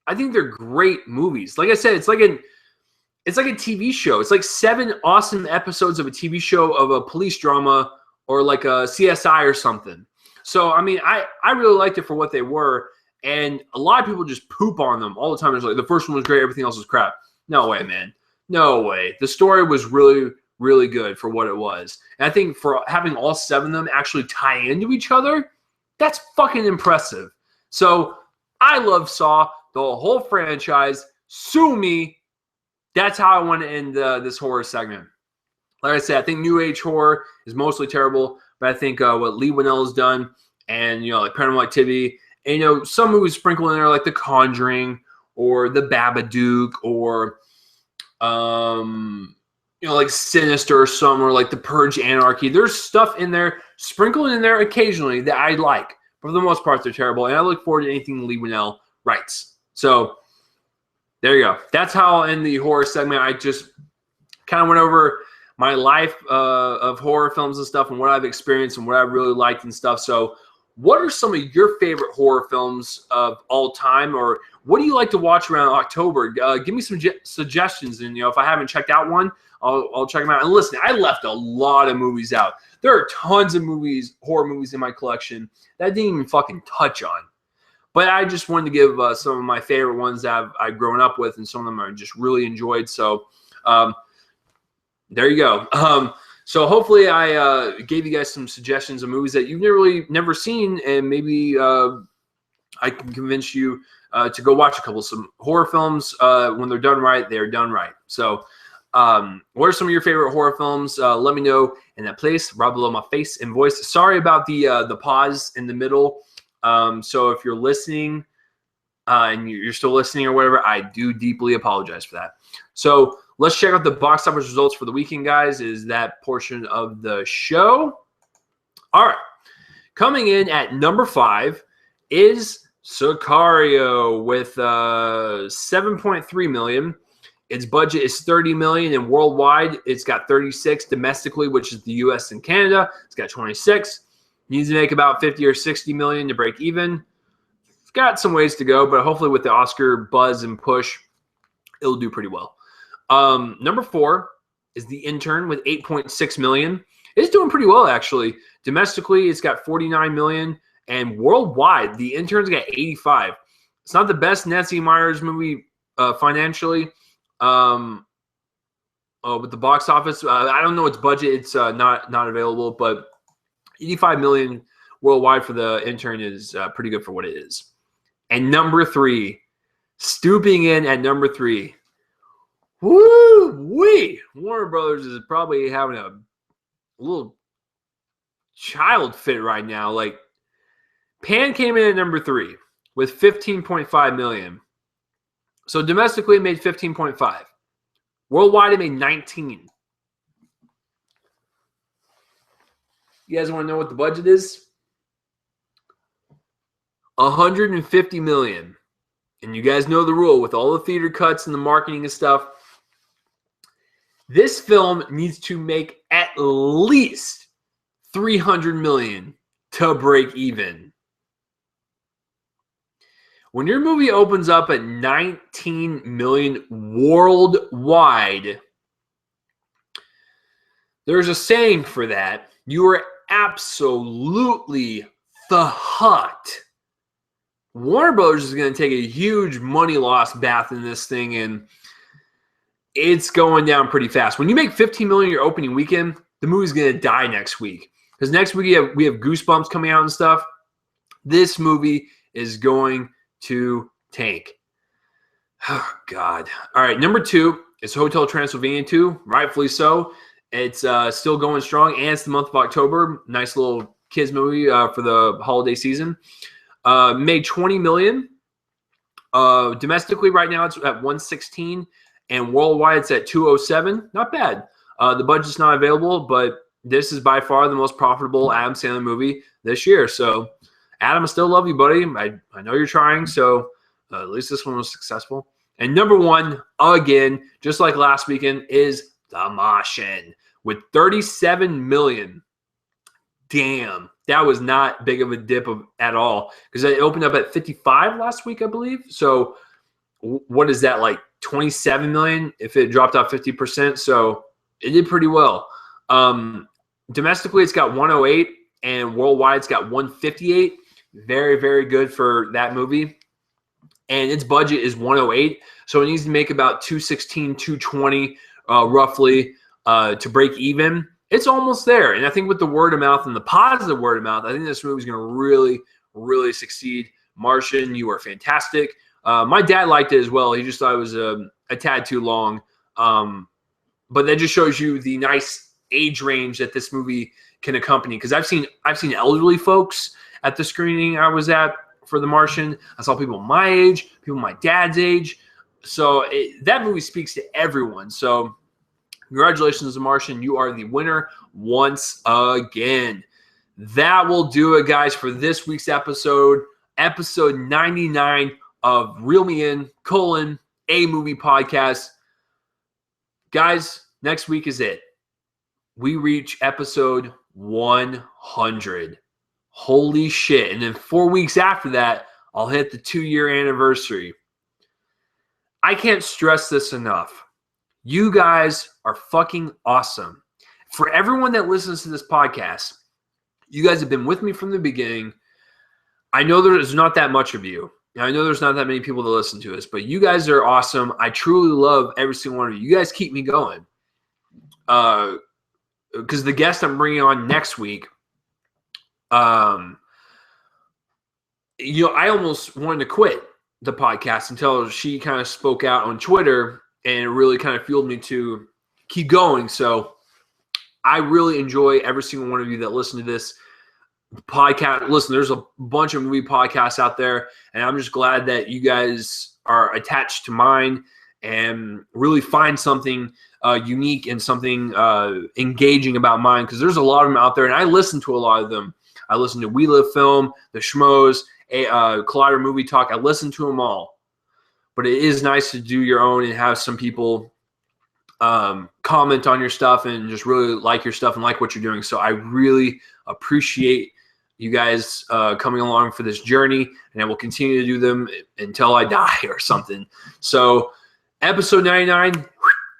I think they're great movies. Like I said, it's like a TV show. It's like 7 awesome episodes of a TV show of a police drama or like a CSI or something. So, I mean, I really liked it for what they were. And a lot of people just poop on them all the time. It's like, the first one was great, everything else was crap. No way, man. No way. The story was really, really good for what it was. And I think for having all 7 of them actually tie into each other, that's fucking impressive. So, I love Saw, the whole franchise. Sue me. That's how I want to end this horror segment. Like I said, I think New Age horror is mostly terrible, but I think what Lee Winnell has done, and like Paranormal Activity, and some movies sprinkled in there like The Conjuring or The Babadook or like Sinister or something, or like The Purge Anarchy. There's stuff in there sprinkled in there occasionally that I like, but for the most part they're terrible. And I look forward to anything Lee Winnell writes. So There you go. That's how in the horror segment I just kind of went over my life of horror films and stuff and what I've experienced and what I really liked and stuff. So what are some of your favorite horror films of all time, or what do you like to watch around October? Give me some suggestions, and if I haven't checked out one, I'll check them out. And listen, I left a lot of movies out. There are tons of horror movies in my collection that I didn't even fucking touch on. But I just wanted to give some of my favorite ones that I've grown up with, and some of them I just really enjoyed. So there you go. So hopefully I gave you guys some suggestions of movies that you've never seen, and maybe I can convince you to go watch a couple. Some horror films, when they're done right, they're done right. So what are some of your favorite horror films? Let me know in that place right below my face and voice. Sorry about the pause in the middle. So if you're listening and you're still listening or whatever, I do deeply apologize for that. So let's check out the box office results for the weekend, guys. Is that portion of the show. All right. Coming in at number 5 is Sicario with 7.3 million. Its budget is 30 million, and worldwide it's got 36. Domestically, which is the US and Canada, it's got 26. Needs to make about 50 or 60 million to break even. It's got some ways to go, but hopefully with the Oscar buzz and push, it'll do pretty well. Number 4 is The Intern with 8.6 million. It's doing pretty well, actually. Domestically, it's got 49 million, and worldwide, The Intern's got 85. It's not the best Nancy Meyers movie financially. With the box office, I don't know its budget. It's not available, but 85 million worldwide for The Intern is pretty good for what it is. And number 3, stooping in at number 3. Woo-wee! Warner Brothers is probably having a little child fit right now. Like, Pan came in at number 3 with 15.5 million. So domestically, it made 15.5. Worldwide, it made 19. You guys want to know what the budget is? 150 million. And you guys know the rule with all the theater cuts and the marketing and stuff. This film needs to make at least 300 million to break even. When your movie opens up at 19 million worldwide, there's a saying for that. You are absolutely fucked. Warner Brothers is going to take a huge money loss bath in this thing, and it's going down pretty fast. When you make 15 million your opening weekend, the movie's going to die next week. Because next week we have Goosebumps coming out and stuff. This movie is going to tank. Oh, God. All right, number 2 is Hotel Transylvania 2, rightfully so. It's still going strong, and it's the month of October. Nice little kids movie for the holiday season. Made 20 million. Domestically right now it's at 116, and worldwide it's at 207. Not bad. The budget's not available, but this is by far the most profitable Adam Sandler movie this year. So, Adam, I still love you, buddy. I know you're trying, so at least this one was successful. And number 1, again, just like last weekend, is The Martian with 37 million. Damn, that was not big of a dip at all, because it opened up at 55 last week, I believe. So what is that, like 27 million if it dropped off 50%? So it did pretty well. Domestically, it's got 108, and worldwide, it's got 158. Very, very good for that movie. And its budget is 108, so it needs to make about 216, 220 roughly to break even. It's almost there. And I think with the word of mouth and the positive word of mouth, I think this movie is going to really, really succeed. Martian, you are fantastic. My dad liked it as well. He just thought it was a tad too long. But that just shows you the nice age range that this movie can accompany. Because I've seen elderly folks at the screening I was at for The Martian. I saw people my age, people my dad's age. So that movie speaks to everyone. So congratulations, The Martian. You are the winner once again. That will do it, guys, for this week's episode 99 of Reel Me In, a movie podcast. Guys, next week is it. We reach episode 100. Holy shit. And then 4 weeks after that, I'll hit the 2-year anniversary. I can't stress this enough. You guys are fucking awesome. For everyone that listens to this podcast, you guys have been with me from the beginning. I know there's not that much of you. I know there's not that many people that listen to us, but you guys are awesome. I truly love every single one of you. You guys keep me going. Because the guest I'm bringing on next week, I almost wanted to quit the podcast until she kind of spoke out on Twitter, and it really kind of fueled me to keep going. So I really enjoy every single one of you that listen to this podcast. Listen, there's a bunch of movie podcasts out there, and I'm just glad that you guys are attached to mine and really find something unique and something engaging about mine, because there's a lot of them out there, and I listen to a lot of them. I listen to We Live Film, The Schmoes, Collider Movie Talk. I listen to them all. But it is nice to do your own and have some people comment on your stuff and just really like your stuff and like what you're doing. So I really appreciate you guys coming along for this journey, and I will continue to do them until I die or something. So episode 99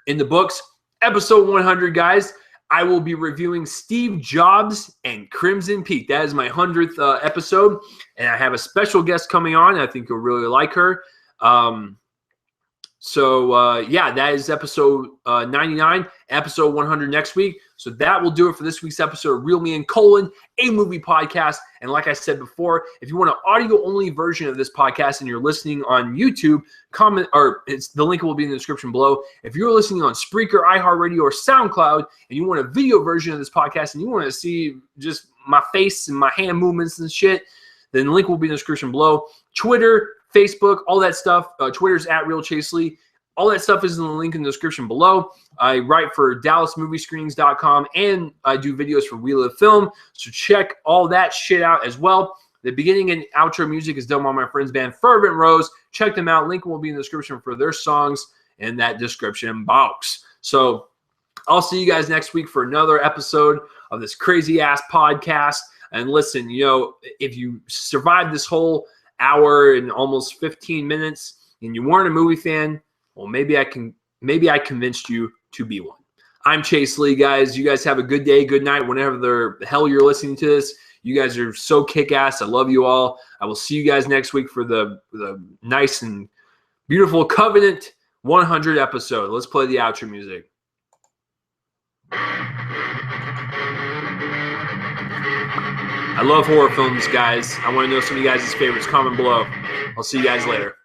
in the books. Episode 100, guys, I will be reviewing Steve Jobs and Crimson Peak. That is my 100th episode, and I have a special guest coming on. I think you'll really like her. That is episode 99, episode 100 next week. So that will do it for this week's episode of Real Me and Colon, a movie podcast. And like I said before, if you want an audio-only version of this podcast and you're listening on YouTube, comment, or the link will be in the description below. If you're listening on Spreaker, iHeartRadio, or SoundCloud, and you want a video version of this podcast and you want to see just my face and my hand movements and shit, then the link will be in the description below. Twitter, Facebook, all that stuff. Twitter's @RealChaseley. All that stuff is in the link in the description below. I write for DallasMovieScreenings.com, and I do videos for We Live Film. So check all that shit out as well. The beginning and outro music is done by my friends band Fervent Roze. Check them out. Link will be in the description for their songs in that description box. So I'll see you guys next week for another episode of this crazy-ass podcast. And listen, if you survived this whole hour and almost 15 minutes and you weren't a movie fan, well, maybe I convinced you to be one. I'm Chase Lee, guys. You guys have a good day, good night, whenever the hell you're listening to this. You guys are so kick-ass. I love you all. I will see you guys next week for the nice and beautiful Covenant 100 episode. Let's play the outro music. I love horror films, guys. I want to know some of you guys' favorites. Comment below. I'll see you guys later.